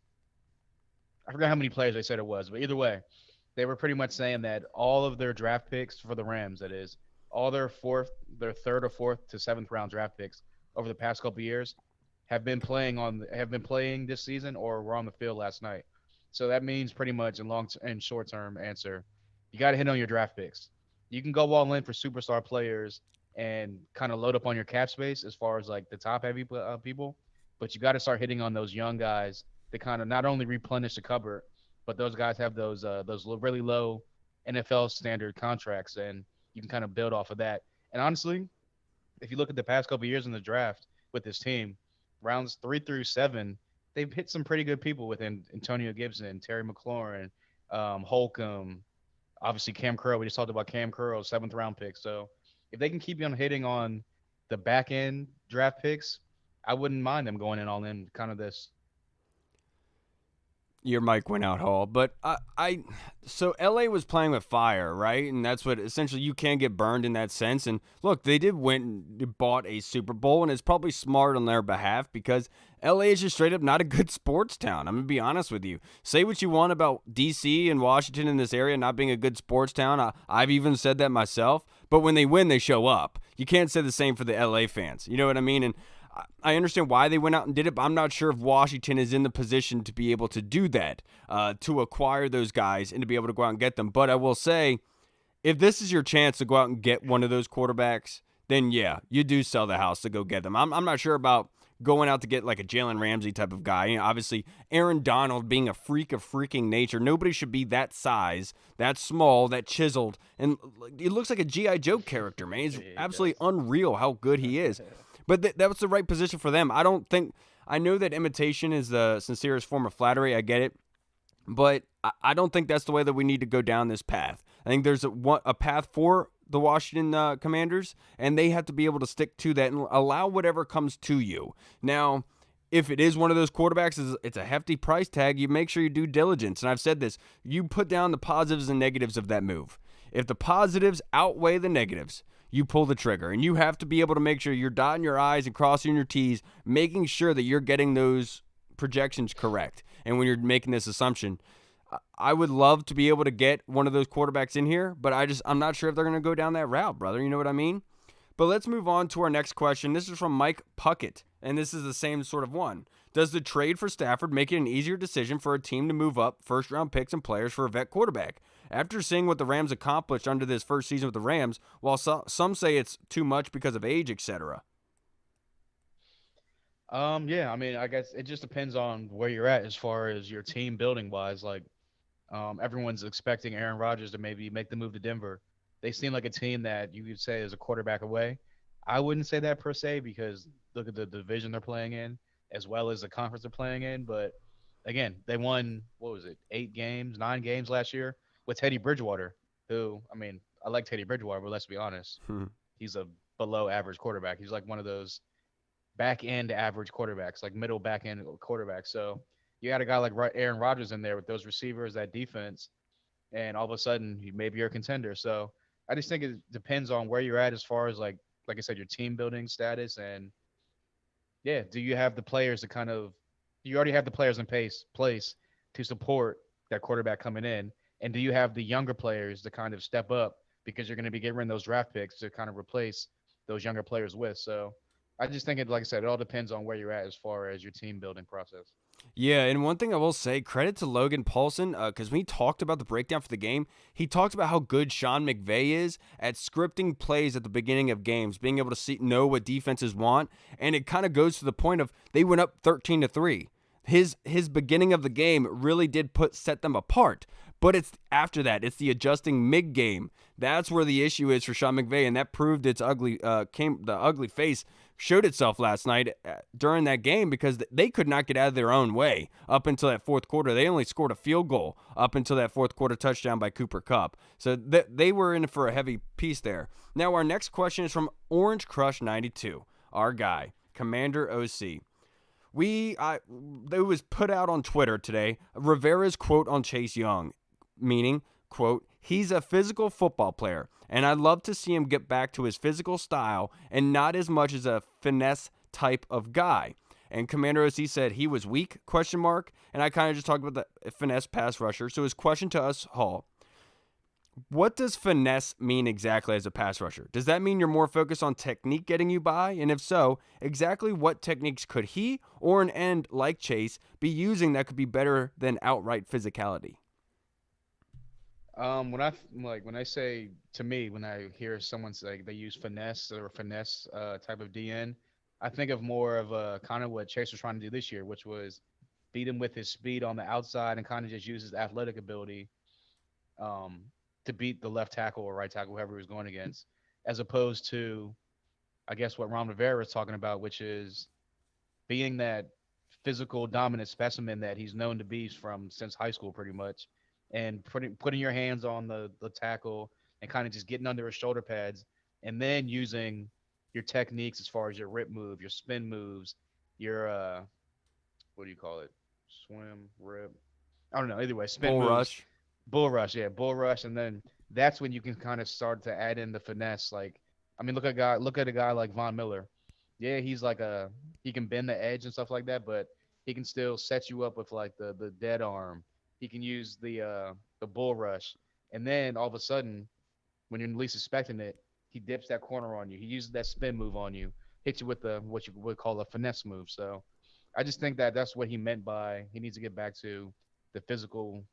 Speaker 3: I forgot how many players they said it was, but either way, they were pretty much saying that all of their draft picks for the Rams, that is, all their 3rd or 4th to 7th round draft picks over the past couple of years have been playing this season or were on the field last night. So that means pretty much in short term answer, you got to hit on your draft picks. You can go all in for superstar players and kind of load up on your cap space as far as like the top heavy people, but you got to start hitting on those young guys to kind of not only replenish the cupboard, but those guys have those really low NFL standard contracts, and you can kind of build off of that. And honestly, if you look at the past couple of years in the draft with this team, rounds 3 through 7, they've hit some pretty good people within Antonio Gibson, Terry McLaurin, Holcomb, obviously Cam Curl. We just talked about Cam Curl, 7th round pick. So if they can keep on hitting on the back end draft picks, I wouldn't mind them going in all in kind of this.
Speaker 1: Your mic went out, Hall. But so LA was playing with fire, right? And that's what essentially you can get burned in that sense. And look, they did win and bought a Super Bowl, and it's probably smart on their behalf because LA is just straight up not a good sports town. I'm going to be honest with you. Say what you want about DC and Washington in this area not being a good sports town. I've even said that myself. But when they win, they show up. You can't say the same for the LA fans. You know what I mean? And I understand why they went out and did it, but I'm not sure if Washington is in the position to be able to do that, to acquire those guys and to be able to go out and get them. But I will say, if this is your chance to go out and get one of those quarterbacks, then yeah, you do sell the house to go get them. I'm not sure about going out to get like a Jalen Ramsey type of guy. Obviously, Aaron Donald being a freak of freaking nature. Nobody should be that size, that small, that chiseled. And he looks like a G.I. Joe character, man. He's absolutely unreal how good he is. But that was the right position for them. I know that imitation is the sincerest form of flattery. I get it. But I don't think that's the way that we need to go down this path. I think there's a path for the Washington Commanders, and they have to be able to stick to that and allow whatever comes to you. Now, if it is one of those quarterbacks, it's a hefty price tag. You make sure you do diligence. And I've said this, you put down the positives and negatives of that move. If the positives outweigh the negatives, you pull the trigger. And you have to be able to make sure you're dotting your I's and crossing your T's, making sure that you're getting those projections correct. And when you're making this assumption, I would love to be able to get one of those quarterbacks in here, but I'm not sure if they're going to go down that route, brother. You know what I mean? But let's move on to our next question. This is from Mike Puckett, and this is the same sort of one. Does the trade for Stafford make it an easier decision for a team to move up first-round picks and players for a vet quarterback? After seeing what the Rams accomplished under this first season with the Rams, while some say it's too much because of age, etc.
Speaker 3: Yeah, I mean, I guess it just depends on where you're at as far as your team building wise. Like, everyone's expecting Aaron Rodgers to maybe make the move to Denver. They seem like a team that you could say is a quarterback away. I wouldn't say that per se because look at the division they're playing in as well as the conference they're playing in. But again, they won, 9 games last year with Teddy Bridgewater, who, I mean, I like Teddy Bridgewater, but let's be honest. He's a below average quarterback. He's like one of those back end average quarterbacks, like middle back end quarterbacks. So you got a guy like Aaron Rodgers in there with those receivers, that defense, and all of a sudden maybe you're a contender. So I just think it depends on where you're at as far as like I said, your team building status, and yeah, do you have the players to you already have the players in place to support that quarterback coming in, and do you have the younger players to kind of step up because you're going to be getting rid of those draft picks to kind of replace those younger players with. So I just think like I said, it all depends on where you're at as far as your team building process.
Speaker 1: Yeah, and one thing I will say, credit to Logan Paulson, because when he talked about the breakdown for the game, he talked about how good Sean McVay is at scripting plays at the beginning of games, being able to know what defenses want, and it kind of goes to the point of they went up 13-3. His beginning of the game really did set them apart. But it's after that, it's the adjusting mid-game. That's where the issue is for Sean McVay, and that proved its the ugly face showed itself last night during that game because they could not get out of their own way up until that fourth quarter. They only scored a field goal up until that fourth quarter touchdown by Cooper Kupp. So they were in for a heavy piece there. Now our next question is from Orange Crush 92, our guy, Commander OC. It was put out on Twitter today, Rivera's quote on Chase Young, meaning, quote, he's a physical football player, and I'd love to see him get back to his physical style and not as much as a finesse type of guy. And Commander OC said he was weak, ? And I kind of just talked about the finesse pass rusher. So his question to us, Hall, what does finesse mean exactly as a pass rusher? Does that mean you're more focused on technique getting you by? And if so, exactly what techniques could he or an end like Chase be using that could be better than outright physicality?
Speaker 3: When I say to me, when I hear someone say they use finesse or finesse type of DN, I think of more of a kind of what Chase was trying to do this year, which was beat him with his speed on the outside and kind of just use his athletic ability to beat the left tackle or right tackle, whoever he was going against, as opposed to, I guess, what Ron Rivera is talking about, which is being that physical dominant specimen that he's known to be since high school pretty much, and putting your hands on the tackle and kind of just getting under his shoulder pads, and then using your techniques as far as your rip move, your spin moves, your what do you call it? Swim, rip. I don't know. Either way, spin
Speaker 1: Bull
Speaker 3: moves.
Speaker 1: rush.
Speaker 3: Bull rush, yeah, bull rush, and then that's when you can kind of start to add in the finesse. Like, I mean, look at a guy like Von Miller. Yeah, he's like he can bend the edge and stuff like that, but he can still set you up with like the dead arm. He can use the bull rush, and then all of a sudden, when you're least expecting it, he dips that corner on you. He uses that spin move on you, hits you with what you would call a finesse move. So, I just think that's what he meant by he needs to get back to the physical,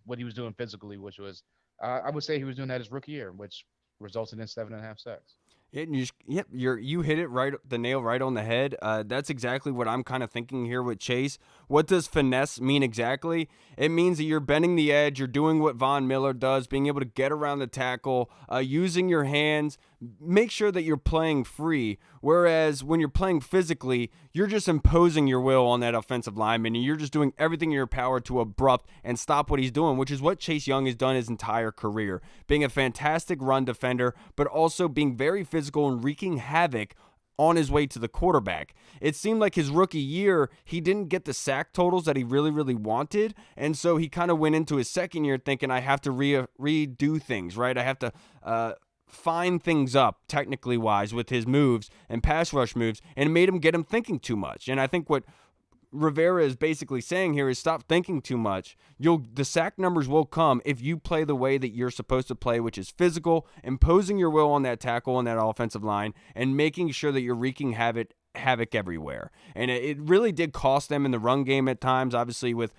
Speaker 3: what he was doing physically, which was I would say he was doing that his rookie year, which resulted in 7.5 sacks.
Speaker 1: You hit it right, the nail right on the head. That's exactly what I'm kind of thinking here with Chase. What does finesse mean exactly? It means that you're bending the edge, you're doing what Von Miller does, being able to get around the tackle, using your hands, make sure that you're playing free. Whereas when you're playing physically, you're just imposing your will on that offensive lineman, and you're just doing everything in your power to abrupt and stop what he's doing, which is what Chase Young has done his entire career. Being a fantastic run defender, but also being very physical and wreaking havoc on his way to the quarterback. It seemed like his rookie year, he didn't get the sack totals that he really, really wanted. And so he kind of went into his second year thinking, I have to redo things, right? I have to fine things up technically wise with his moves and pass rush moves, and it made him get him thinking too much. And I think what Rivera is basically saying here is stop thinking too much. The sack numbers will come if you play the way that you're supposed to play, which is physical, imposing your will on that tackle on that offensive line, and making sure that you're wreaking havoc everywhere. And it really did cost them in the run game at times, obviously with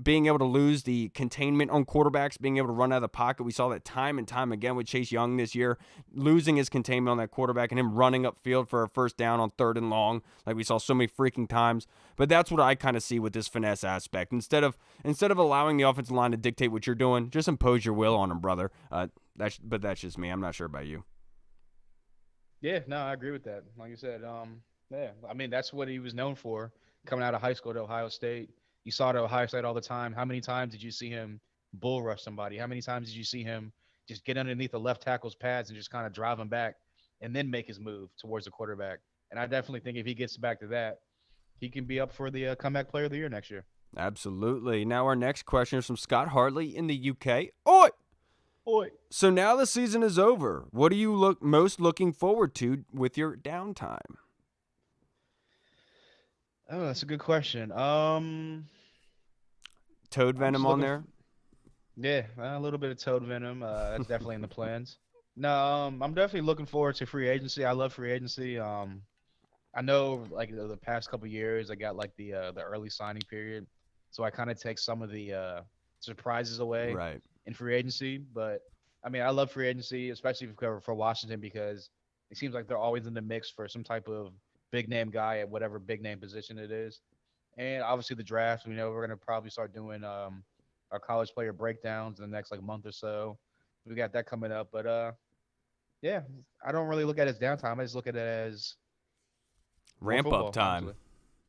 Speaker 1: being able to lose the containment on quarterbacks, being able to run out of the pocket. We saw that time and time again with Chase Young this year, losing his containment on that quarterback and him running upfield for a first down on 3rd and long, like we saw so many freaking times. But that's what I kind of see with this finesse aspect. Instead of allowing the offensive line to dictate what you're doing, just impose your will on them, brother. But that's just me. I'm not sure about you.
Speaker 3: Yeah, no, I agree with that. Like you said, yeah, I mean, that's what he was known for coming out of high school to Ohio State. You saw it at Ohio State all the time. How many times did you see him bull rush somebody? How many times did you see him just get underneath the left tackle's pads and just kind of drive him back and then make his move towards the quarterback? And I definitely think if he gets back to that, he can be up for the comeback player of the year next year.
Speaker 1: Absolutely. Now our next question is from Scott Hartley in the UK. Oi!
Speaker 3: Oi!
Speaker 1: So now the season is over. What are you most looking forward to with your downtime?
Speaker 3: Oh, that's a good question.
Speaker 1: Toad venom on there?
Speaker 3: Yeah, a little bit of toad venom. That's definitely in the plans. No, I'm definitely looking forward to free agency. I love free agency. I know like the past couple of years, I got like the early signing period, so I kind of take some of the surprises away in free agency. But I mean, I love free agency, especially for Washington, because it seems like they're always in the mix for some type of big name guy at whatever big name position it is. And obviously the draft, we know we're going to probably start doing our college player breakdowns in the next like month or so. We got that coming up. But yeah, I don't really look at it as downtime. I just look at it as
Speaker 1: ramp up time.
Speaker 3: Honestly.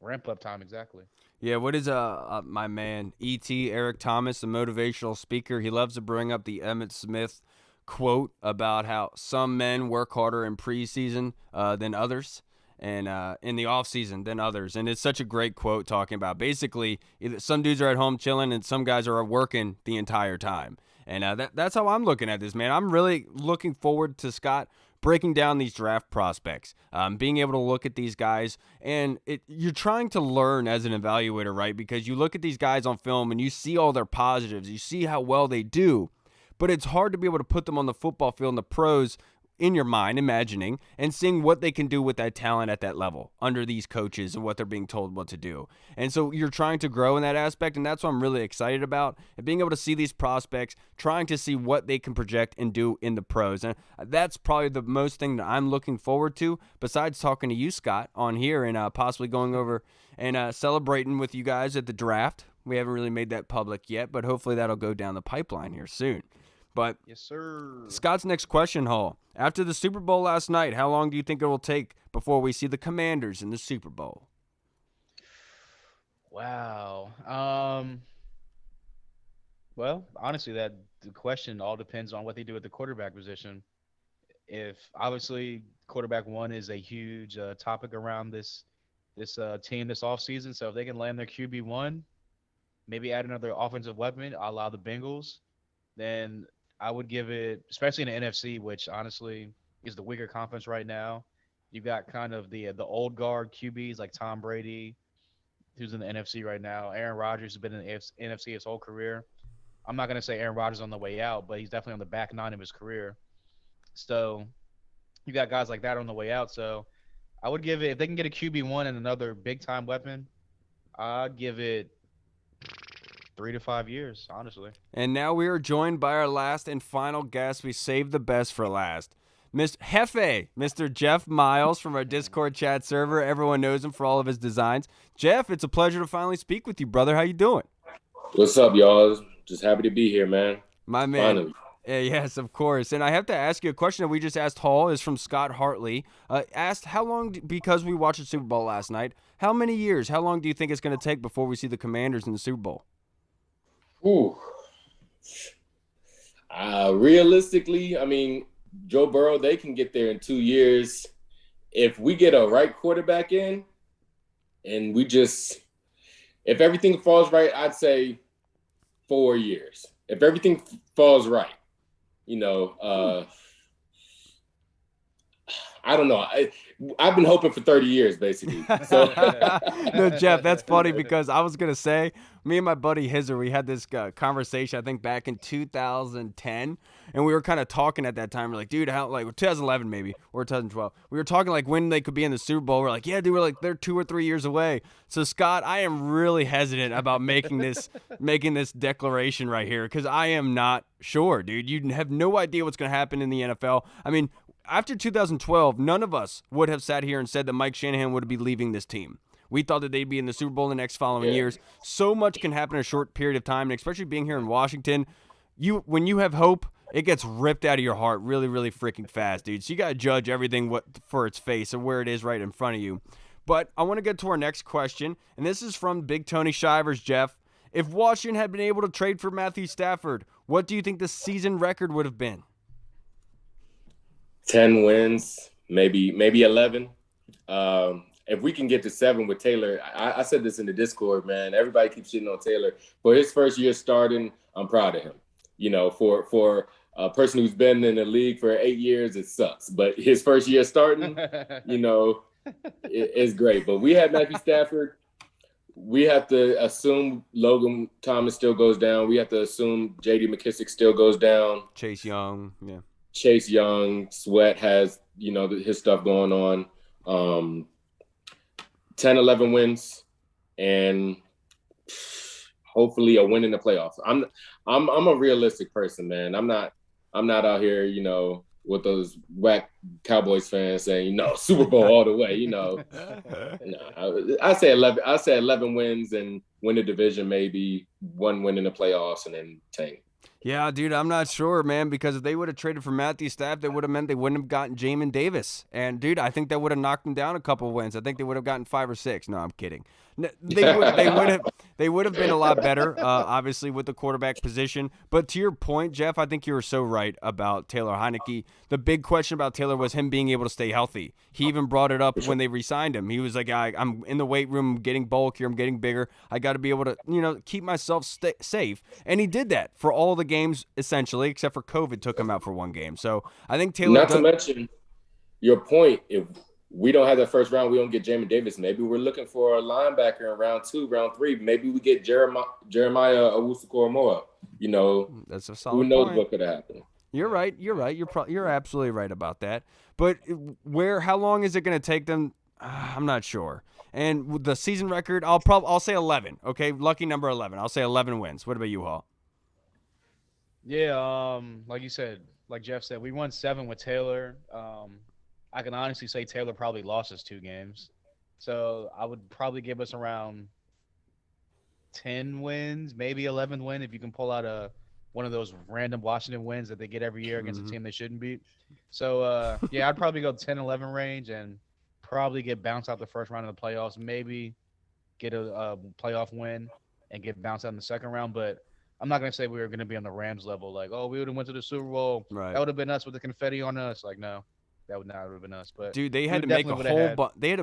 Speaker 3: Ramp up time, exactly.
Speaker 1: Yeah, what is my man E.T. Eric Thomas, a motivational speaker? He loves to bring up the Emmitt Smith quote about how some men work harder in preseason than others, and in the offseason than others. And it's such a great quote talking about basically some dudes are at home chilling and some guys are working the entire time. And that's how I'm looking at this, man. I'm really looking forward to Scott breaking down these draft prospects, being able to look at these guys. And you're trying to learn as an evaluator, right? Because you look at these guys on film and you see all their positives. You see how well they do. But it's hard to be able to put them on the football field in the pros in your mind, imagining and seeing what they can do with that talent at that level under these coaches and what they're being told what to do. And so you're trying to grow in that aspect, and that's what I'm really excited about, and being able to see these prospects, trying to see what they can project and do in the pros. And that's probably the most thing that I'm looking forward to, besides talking to you, Scott, on here and possibly going over and celebrating with you guys at the draft. We haven't really made that public yet, but hopefully that'll go down the pipeline here soon. But
Speaker 3: yes, sir.
Speaker 1: Scott's next question, Hall. After the Super Bowl last night, how long do you think it will take before we see the Commanders in the Super Bowl?
Speaker 3: Wow. Well, honestly, the question all depends on what they do at the quarterback position. If obviously quarterback one is a huge topic around this team this offseason, so if they can land their QB1, maybe add another offensive weapon, a la the Bengals, then I would give it, especially in the NFC, which honestly is the weaker conference right now. You've got kind of the old guard QBs like Tom Brady, who's in the NFC right now. Aaron Rodgers has been in the NFC his whole career. I'm not going to say Aaron Rodgers on the way out, but he's definitely on the back nine of his career. So you got guys like that on the way out. So I would give it, if they can get a QB1 and another big-time weapon, I'd give it 3 to 5 years, honestly.
Speaker 1: And now we are joined by our last and final guest. We saved the best for last. Mr. Jeff Miles from our Discord chat server. Everyone knows him for all of his designs. Jeff, it's a pleasure to finally speak with you, brother. How you doing?
Speaker 5: What's up, y'all? Just happy to be here, man.
Speaker 1: My man.
Speaker 5: Finally.
Speaker 1: Yes, of course. And I have to ask you a question that we just asked Hall, is from Scott Hartley. Asked how long, because we watched the Super Bowl last night, how many years, how long do you think it's going to take before we see the Commanders in the Super Bowl?
Speaker 5: Ooh. Realistically, I mean, Joe Burrow, they can get there in 2 years. If we get a right quarterback in and if everything falls right, I'd say 4 years. If everything falls right, I don't know. I've been hoping for 30 years, basically. So.
Speaker 1: No, Jeff, that's funny because I was going to say, me and my buddy Hizzer, we had this conversation, I think, back in 2010, and we were kind of talking at that time. We're like, dude, how, like, 2011 maybe, or 2012. We were talking, like, when they could be in the Super Bowl. We're like, yeah, dude, they're 2 or 3 years away. So, Scott, I am really hesitant about making this declaration right here because I am not sure, dude. You have no idea what's going to happen in the NFL. I mean, after 2012, none of us would have sat here and said that Mike Shanahan would be leaving this team. We thought that they'd be in the Super Bowl in the next following years. So much can happen in a short period of time, and especially being here in Washington, when you have hope, it gets ripped out of your heart really, really freaking fast, dude. So you got to judge everything for its face and where it is right in front of you. But I want to get to our next question, and this is from Big Tony Shivers, Jeff. If Washington had been able to trade for Matthew Stafford, what do you think the season record would have been?
Speaker 5: 10 wins, maybe 11. If we can get to 7 with Taylor, I said this in the Discord, man. Everybody keeps shitting on Taylor. For his first year starting, I'm proud of him. For a person who's been in the league for 8 years, it sucks. But his first year starting, it's great. But we have Matthew Stafford. We have to assume Logan Thomas still goes down. We have to assume J.D. McKissick still goes down.
Speaker 1: Chase Young, yeah.
Speaker 5: Chase Young, Sweat has, his stuff going on. 10, 11 wins, and hopefully a win in the playoffs. I'm a realistic person, man. I'm not out here, with those whack Cowboys fans saying, Super Bowl all the way, No, I say 11. I say 11 wins and win the division, maybe 1 win in the playoffs, and then tank.
Speaker 1: Yeah, dude, I'm not sure, man, because if they would have traded for Matthew Stafford, that would have meant they wouldn't have gotten Jamin Davis. And, dude, I think that would have knocked them down a couple of wins. I think they would have gotten 5 or 6. No, I'm kidding. They would have been a lot better, obviously, with the quarterback position. But to your point, Jeff, I think you were so right about Taylor Heinicke. The big question about Taylor was him being able to stay healthy. He even brought it up when they re-signed him. He was like, I'm in the weight room, I'm getting bulkier, I'm getting bigger. I got to be able to, keep myself safe. And he did that for all the games, essentially, except for COVID took him out for 1 game. So I think Taylor.
Speaker 5: Not to mention your point, if we don't have that first round, we don't get Jamin Davis. Maybe we're looking for a linebacker in round 2, round 3. Maybe we get Jeremiah Owusu-Koramoah.
Speaker 1: That's a solid
Speaker 5: who knows
Speaker 1: point.
Speaker 5: What could happen.
Speaker 1: You're right. You're absolutely right about that. But how long is it going to take them? I'm not sure. And with the season record, I'll say 11. Okay, lucky number 11. I'll say 11 wins. What about you, Hall?
Speaker 3: Yeah, like you said, like Jeff said, we won 7 with Taylor. I can honestly say Taylor probably lost us 2 games. So I would probably give us around 10 wins, maybe 11 win if you can pull out one of those random Washington wins that they get every year against a team they shouldn't beat. So, I'd probably go 10-11 range and probably get bounced out the first round of the playoffs, maybe get a playoff win and get bounced out in the second round. But I'm not going to say we were going to be on the Rams level, like, we would have went to the Super Bowl.
Speaker 1: Right.
Speaker 3: That would have been us with the confetti on us. Like, no. That would not have been us, but
Speaker 1: dude, they had to make a whole they had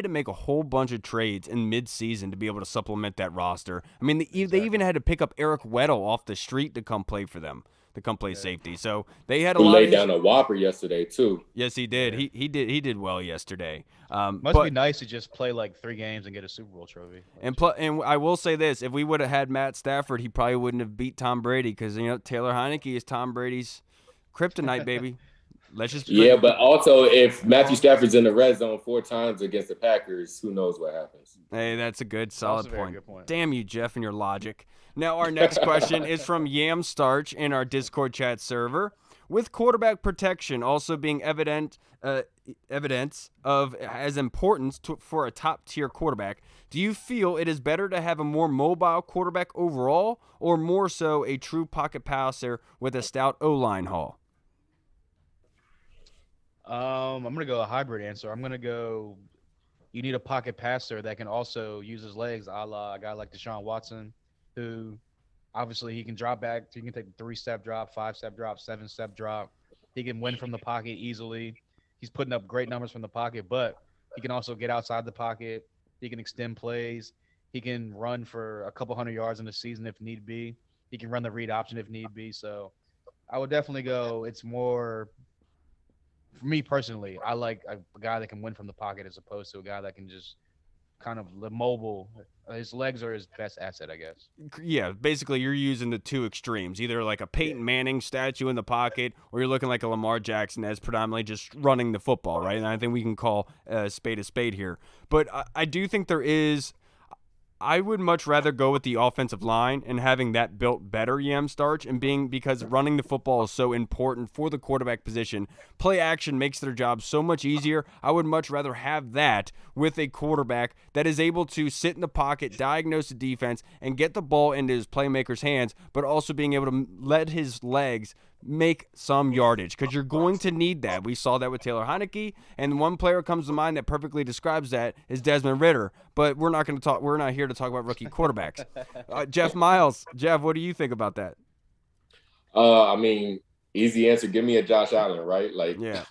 Speaker 1: to make a whole bunch of trades in mid-season to be able to supplement that roster. I mean, they even had to pick up Eric Weddle off the street to come play for them, to come play safety. So they had a lot.
Speaker 5: He laid down a whopper yesterday too.
Speaker 1: Yes, he did. Yeah. He did well yesterday.
Speaker 3: Must be nice to just play like 3 games and get a Super Bowl trophy.
Speaker 1: And I will say this: if we would have had Matt Stafford, he probably wouldn't have beat Tom Brady because Taylor Heinicke is Tom Brady's kryptonite, baby.
Speaker 5: But also if Matthew Stafford's in the red zone 4 times against the Packers, who knows what happens?
Speaker 1: Hey, that's a good, solid point.
Speaker 3: Good point.
Speaker 1: Damn you, Jeff, and your logic. Now, our next question is from Yam Starch in our Discord chat server. With quarterback protection also being evidence of as importance for a top-tier quarterback, do you feel it is better to have a more mobile quarterback overall, or more so a true pocket passer with a stout O-line haul?
Speaker 3: I'm gonna go a hybrid answer. I'm gonna go. You need a pocket passer that can also use his legs, a la a guy like Deshaun Watson, who obviously he can drop back. He can take a 3-step drop, 5-step drop, 7-step drop. He can win from the pocket easily. He's putting up great numbers from the pocket, but he can also get outside the pocket. He can extend plays. He can run for a couple hundred yards in the season if need be. He can run the read option if need be. So I would definitely go. It's more for me personally. I like a guy that can win from the pocket as opposed to a guy that can just kind of live mobile. His legs are his best asset, I guess.
Speaker 1: Yeah, basically you're using the two extremes, either like a Peyton Manning statue in the pocket, or you're looking like a Lamar Jackson as predominantly just running the football, right? And I think we can call a spade here. But I do think I would much rather go with the offensive line and having that built better, Yam Starch, and because running the football is so important for the quarterback position. Play action makes their job so much easier. I would much rather have that with a quarterback that is able to sit in the pocket, diagnose the defense, and get the ball into his playmaker's hands, but also being able to let his legs make some yardage, because you're going to need that. We saw that with Taylor Heinicke, and one player comes to mind that perfectly describes that is Desmond Ridder. But we're not here to talk about rookie quarterbacks. Jeff Miles, what do you think about that?
Speaker 5: I mean, easy answer. Give me a Josh Allen, right? Like,
Speaker 1: yeah.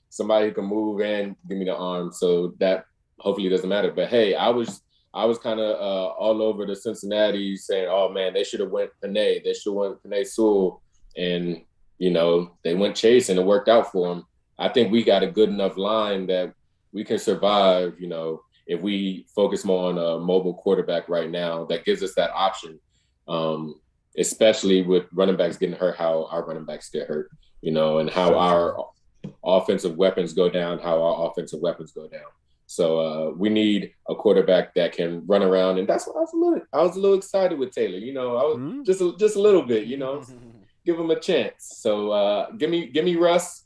Speaker 5: Somebody who can move and give me the arm. So that hopefully doesn't matter. But hey, I was kind of all over the Cincinnati saying, oh man, they should have went Panay. They should have went Panay Sewell. And, they went Chase and it worked out for them. I think we got a good enough line that we can survive, if we focus more on a mobile quarterback right now. That gives us that option, especially with running backs getting hurt, how our running backs get hurt, and how our offensive weapons go down, So we need a quarterback that can run around. And that's what I was a little excited with Taylor. I was just a little bit, give him a chance. So give me Russ,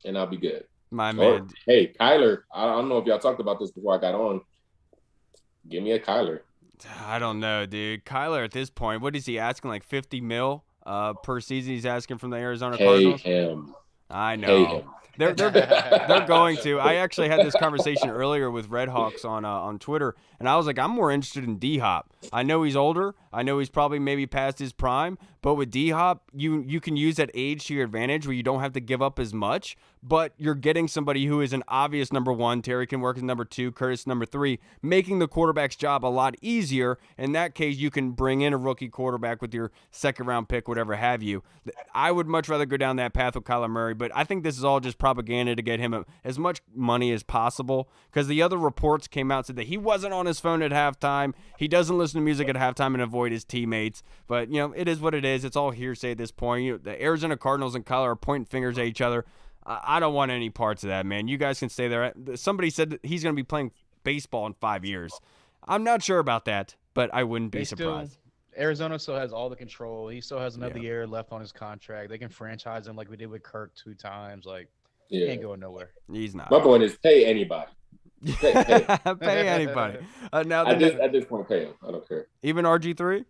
Speaker 5: and I'll be good.
Speaker 1: My man.
Speaker 5: Hey, Kyler. I don't know if y'all talked about this before I got on. Give me a Kyler.
Speaker 1: I don't know, dude. Kyler at this point, what is he asking? Like $50 million per season? He's asking from the Arizona Cardinals.
Speaker 5: Him.
Speaker 1: I know.
Speaker 5: Pay him.
Speaker 1: They're going to. I actually had this conversation earlier with Red Hawks on Twitter, and I was like, I'm more interested in D-Hop. I know he's older. I know he's probably maybe past his prime, but with D-Hop, you can use that age to your advantage where you don't have to give up as much, but you're getting somebody who is an obvious number one. Terry can work as number two, Curtis number three, making the quarterback's job a lot easier. In that case, you can bring in a rookie quarterback with your second-round pick, whatever have you. I would much rather go down that path with Kyler Murray, but I think this is all just propaganda to get him as much money as possible, because the other reports came out and said that he wasn't on his phone at halftime. He doesn't listen to music at halftime and avoid his teammates. But, it is what it is. It's all hearsay at this point. The Arizona Cardinals and Kyler are pointing fingers at each other. I don't want any parts of that, man. You guys can stay there. Somebody said that he's going to be playing baseball in 5 years. I'm not sure about that, but I wouldn't be surprised.
Speaker 3: Arizona still has all the control. He still has another year left on his contract. They can franchise him like we did with Kirk 2 times. Like, he ain't going nowhere.
Speaker 1: He's not.
Speaker 5: My point is pay anybody. Pay.
Speaker 1: Pay anybody. Now
Speaker 5: at this point, pay him. I don't care.
Speaker 1: Even RG3?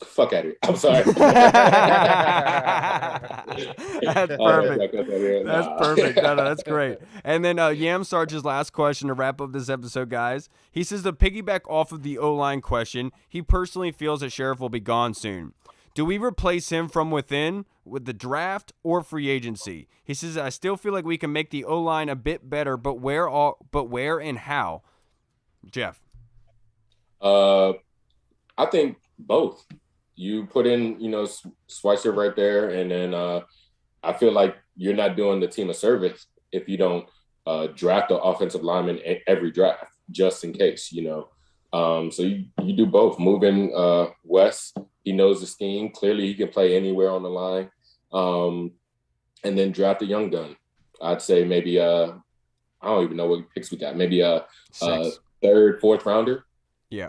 Speaker 5: Fuck out of here. I'm sorry.
Speaker 1: That's perfect. That's perfect. No, that's great. And then Yam Sarge's last question to wrap up this episode, guys. He says, to piggyback off of the O-line question, he personally feels that Scherff will be gone soon. Do we replace him from within with the draft or free agency? He says, I still feel like we can make the O-line a bit better, but where and how? Jeff.
Speaker 5: I think both. You put in, Schweitzer right there, and then I feel like you're not doing the team a service if you don't draft the offensive lineman in every draft, just in case, So you do both. Move in Wes. He knows the scheme. Clearly, he can play anywhere on the line. And then draft a young gun. I'd say maybe I don't even know what picks we got. Maybe a 3rd, 4th rounder.
Speaker 1: Yeah.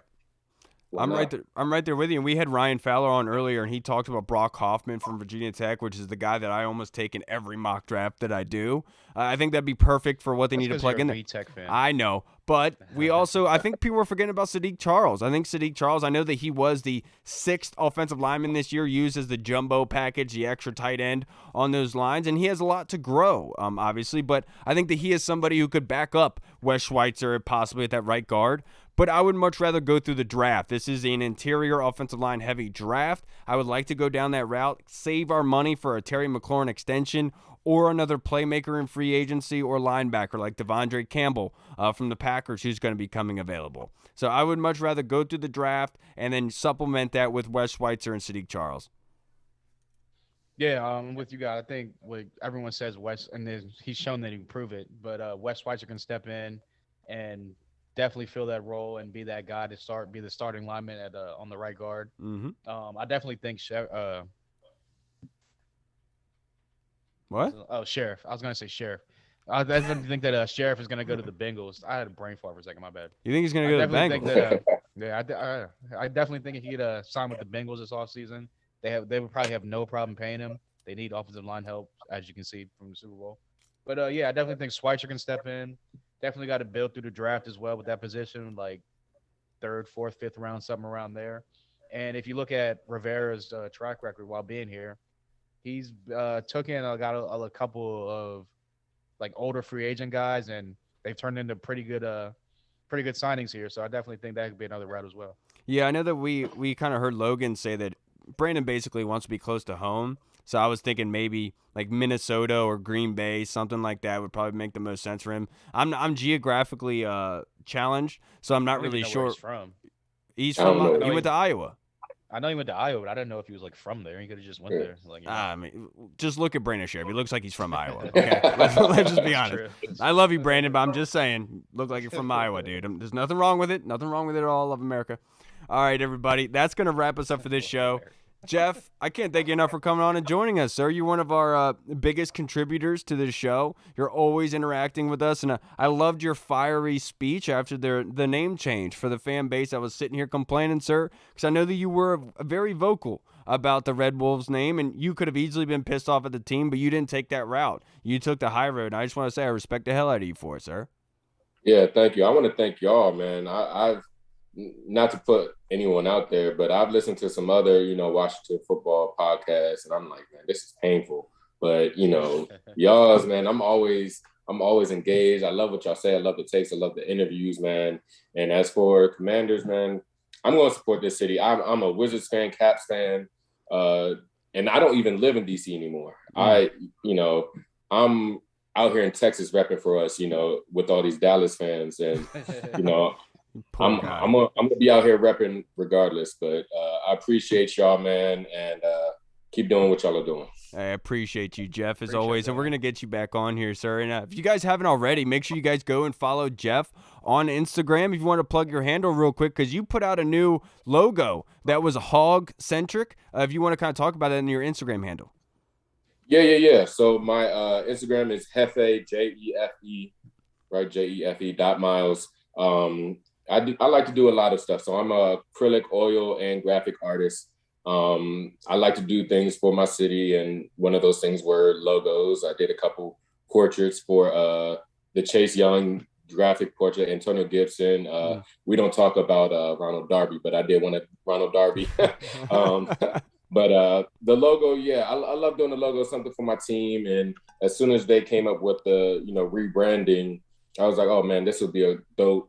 Speaker 5: why
Speaker 1: I'm
Speaker 5: not?
Speaker 1: right there. I'm right there with you. And we had Ryan Fowler on earlier, and he talked about Brock Hoffman from Virginia Tech, which is the guy that I almost take in every mock draft that I do. I think that'd be perfect for what they
Speaker 3: That's
Speaker 1: need to
Speaker 3: 'cause
Speaker 1: plug
Speaker 3: you're
Speaker 1: in
Speaker 3: a
Speaker 1: there.
Speaker 3: VTech fan.
Speaker 1: I know, but we also, I think people were forgetting about Sadiq Charles. I think Sadiq Charles, I know that he was the 6th offensive lineman this year, used as the jumbo package, the extra tight end on those lines, and he has a lot to grow, obviously, but I think that he is somebody who could back up Wes Schweitzer possibly at that right guard. But I would much rather go through the draft. This is an interior offensive line heavy draft. I would like to go down that route, save our money for a Terry McLaurin extension or another playmaker in free agency or linebacker like Devondre Campbell from the Packers who's going to be coming available. So I would much rather go through the draft and then supplement that with Wes Schweitzer and Sadiq Charles.
Speaker 3: Yeah, I'm with you guys. I think what everyone says Wes, and he's shown that he can prove it. But Wes Schweitzer can step in and definitely fill that role and be that guy to be the starting lineman at on the right guard.
Speaker 1: Mm-hmm.
Speaker 3: I definitely think
Speaker 1: What?
Speaker 3: Scherff. I was gonna say Scherff. I definitely think that Scherff is gonna go to the Bengals. I had a brain fart for a second. My bad.
Speaker 1: You think he's going to go to the Bengals?
Speaker 3: I definitely think if he could sign with the Bengals this offseason, they would probably have no problem paying him. They need offensive line help, as you can see from the Super Bowl. But yeah, I definitely think Schweitzer can step in. Definitely got to build through the draft as well with that position, like 3rd, 4th, 5th round, something around there. And if you look at Rivera's track record while being here, he's took in got a couple of like older free agent guys, and they've turned into pretty good signings here. So I definitely think that could be another route as well.
Speaker 1: Yeah, I know that we kind of heard Logan say that Brandon basically wants to be close to home. So I was thinking maybe like Minnesota or Green Bay, something like that would probably make the most sense for him. I'm geographically challenged, so I'm not really sure.
Speaker 3: He's from.
Speaker 1: He went to Iowa.
Speaker 3: I know he went to Iowa, but I didn't know if he was like from there. He could have just went there. Like,
Speaker 1: I mean, just look at Brandon Scherff. He looks like he's from Iowa. Okay, let's just be honest. I love you, Brandon, but I'm just saying, look like you're from Iowa, dude. There's nothing wrong with it. Nothing wrong with it at all. Love America. All right, everybody, that's gonna wrap us up for this show. Jeff, I can't thank you enough for coming on and joining us, sir. You're one of our biggest contributors to this show. You're always interacting with us, and I loved your fiery speech after the name change for the fan base. I was sitting here complaining, sir, because I know that you were very vocal about the Red Wolves name, and you could have easily been pissed off at the team, but you didn't take that route. You took the high road, and I just want to say I respect the hell out of you for it, sir.
Speaker 5: Yeah, thank you. I want to thank y'all, man. I've not to put anyone out there, but I've listened to some other, Washington football podcasts, and I'm like, man, this is painful. But y'all's, man, I'm always engaged. I love what y'all say. I love the takes. I love the interviews, man. And as for Commanders, man, I'm going to support this city. I'm a Wizards fan, Caps fan, and I don't even live in DC anymore. I'm out here in Texas repping for us, with all these Dallas fans, and I'm gonna be out here repping regardless, but I appreciate y'all, man, and keep doing what y'all are doing.
Speaker 1: I appreciate you, Jeff, as always, and we're gonna get you back on here, sir. And if you guys haven't already, make sure you guys go and follow Jeff on Instagram. If you want to plug your handle real quick, because you put out a new logo that was hog centric. If you want to kind of talk about that in your Instagram handle.
Speaker 5: Yeah. So my Instagram is Jefe, Jefe, right? Jefe.Miles. I like to do a lot of stuff. So I'm a acrylic, oil, and graphic artist. I like to do things for my city, and one of those things were logos. I did a couple portraits for the Chase Young graphic portrait, Antonio Gibson. We don't talk about Ronald Darby, but I did one of Ronald Darby. But the logo, yeah, I love doing the logo, something for my team. And as soon as they came up with the, rebranding, I was like, oh man, this would be a dope,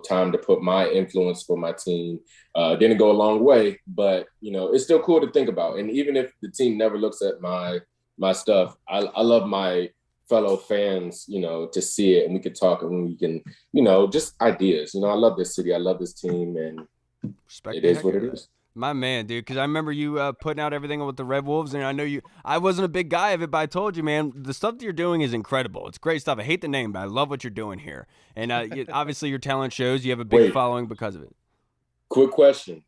Speaker 5: time to put my influence for my team. Didn't go a long way, but, it's still cool to think about. And even if the team never looks at my stuff, I love my fellow fans, to see it, and we could talk, and we can, just ideas. I love this city. I love this team, and it is what it is.
Speaker 1: My man, dude, because I remember you putting out everything with the Red Wolves, and I know I wasn't a big guy of it, but I told you, man, the stuff that you're doing is incredible. It's great stuff. I hate the name, but I love what you're doing here. And obviously your talent shows. You have a big following because of it.
Speaker 5: Quick question.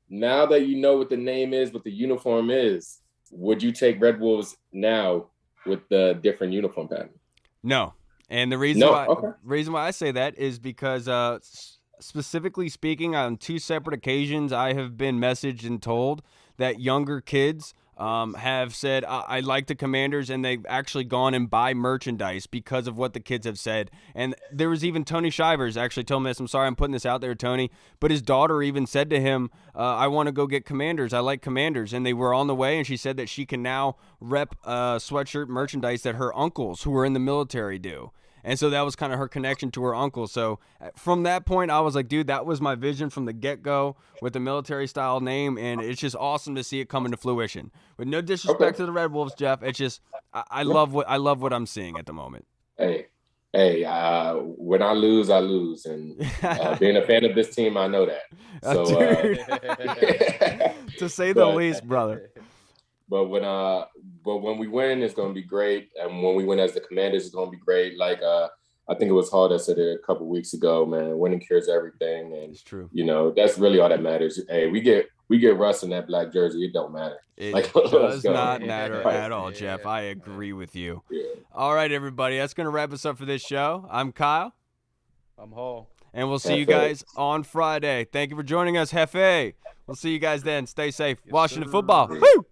Speaker 5: Now that you know what the name is, what the uniform is, would you take Red Wolves now with the different uniform pattern?
Speaker 1: No. And the reason why I say that is because specifically speaking, on 2 separate occasions, I have been messaged and told that younger kids have said, I like the Commanders, and they've actually gone and buy merchandise because of what the kids have said. And there was even Tony Shivers actually told me this. I'm sorry I'm putting this out there, Tony, but his daughter even said to him, I want to go get Commanders. I like Commanders. And they were on the way, and she said that she can now rep sweatshirt merchandise that her uncles who were in the military do. And so that was kind of her connection to her uncle. So from that point, I was like, dude, that was my vision from the get-go with the military-style name, and it's just awesome to see it come into fruition. With no disrespect to the Red Wolves, Jeff, it's just I love what I'm seeing at the moment.
Speaker 5: Hey, when I lose, I lose, and being a fan of this team, I know that. So,
Speaker 1: to say the least, brother.
Speaker 5: But when we win, it's going to be great. And when we win as the Commanders, it's going to be great. Like, I think it was Hall that said it a couple weeks ago, man, winning cures everything. And
Speaker 1: it's true.
Speaker 5: You know, that's really all that matters. Hey, we get Russ in that black jersey. It don't matter.
Speaker 1: It does not matter at all, Jeff. I agree with you.
Speaker 5: Yeah.
Speaker 1: All right, everybody. That's going to wrap us up for this show. I'm Kyle.
Speaker 3: I'm Hall.
Speaker 1: And we'll see you guys on Friday. Thank you for joining us, Hefe. We'll see you guys then. Stay safe. Washington football. Woo!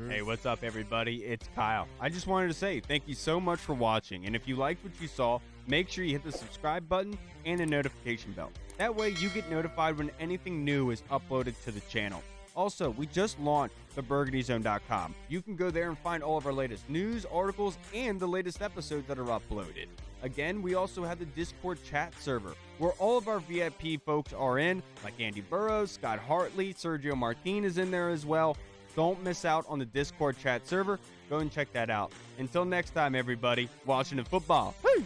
Speaker 1: Hey, what's up, everybody? It's Kyle. I just wanted to say thank you so much for watching. And if you liked what you saw, make sure you hit the subscribe button and the notification bell. That way you get notified when anything new is uploaded to the channel. Also, we just launched theburgundyzone.com. You can go there and find all of our latest news, articles, and the latest episodes that are uploaded. Again, we also have the Discord chat server, where all of our VIP folks are in, like Andy Burrows, Scott Hartley, Sergio Martin is in there as well. Don't miss out on the Discord chat server. Go and check that out. Until next time, everybody, Washington football. Woo!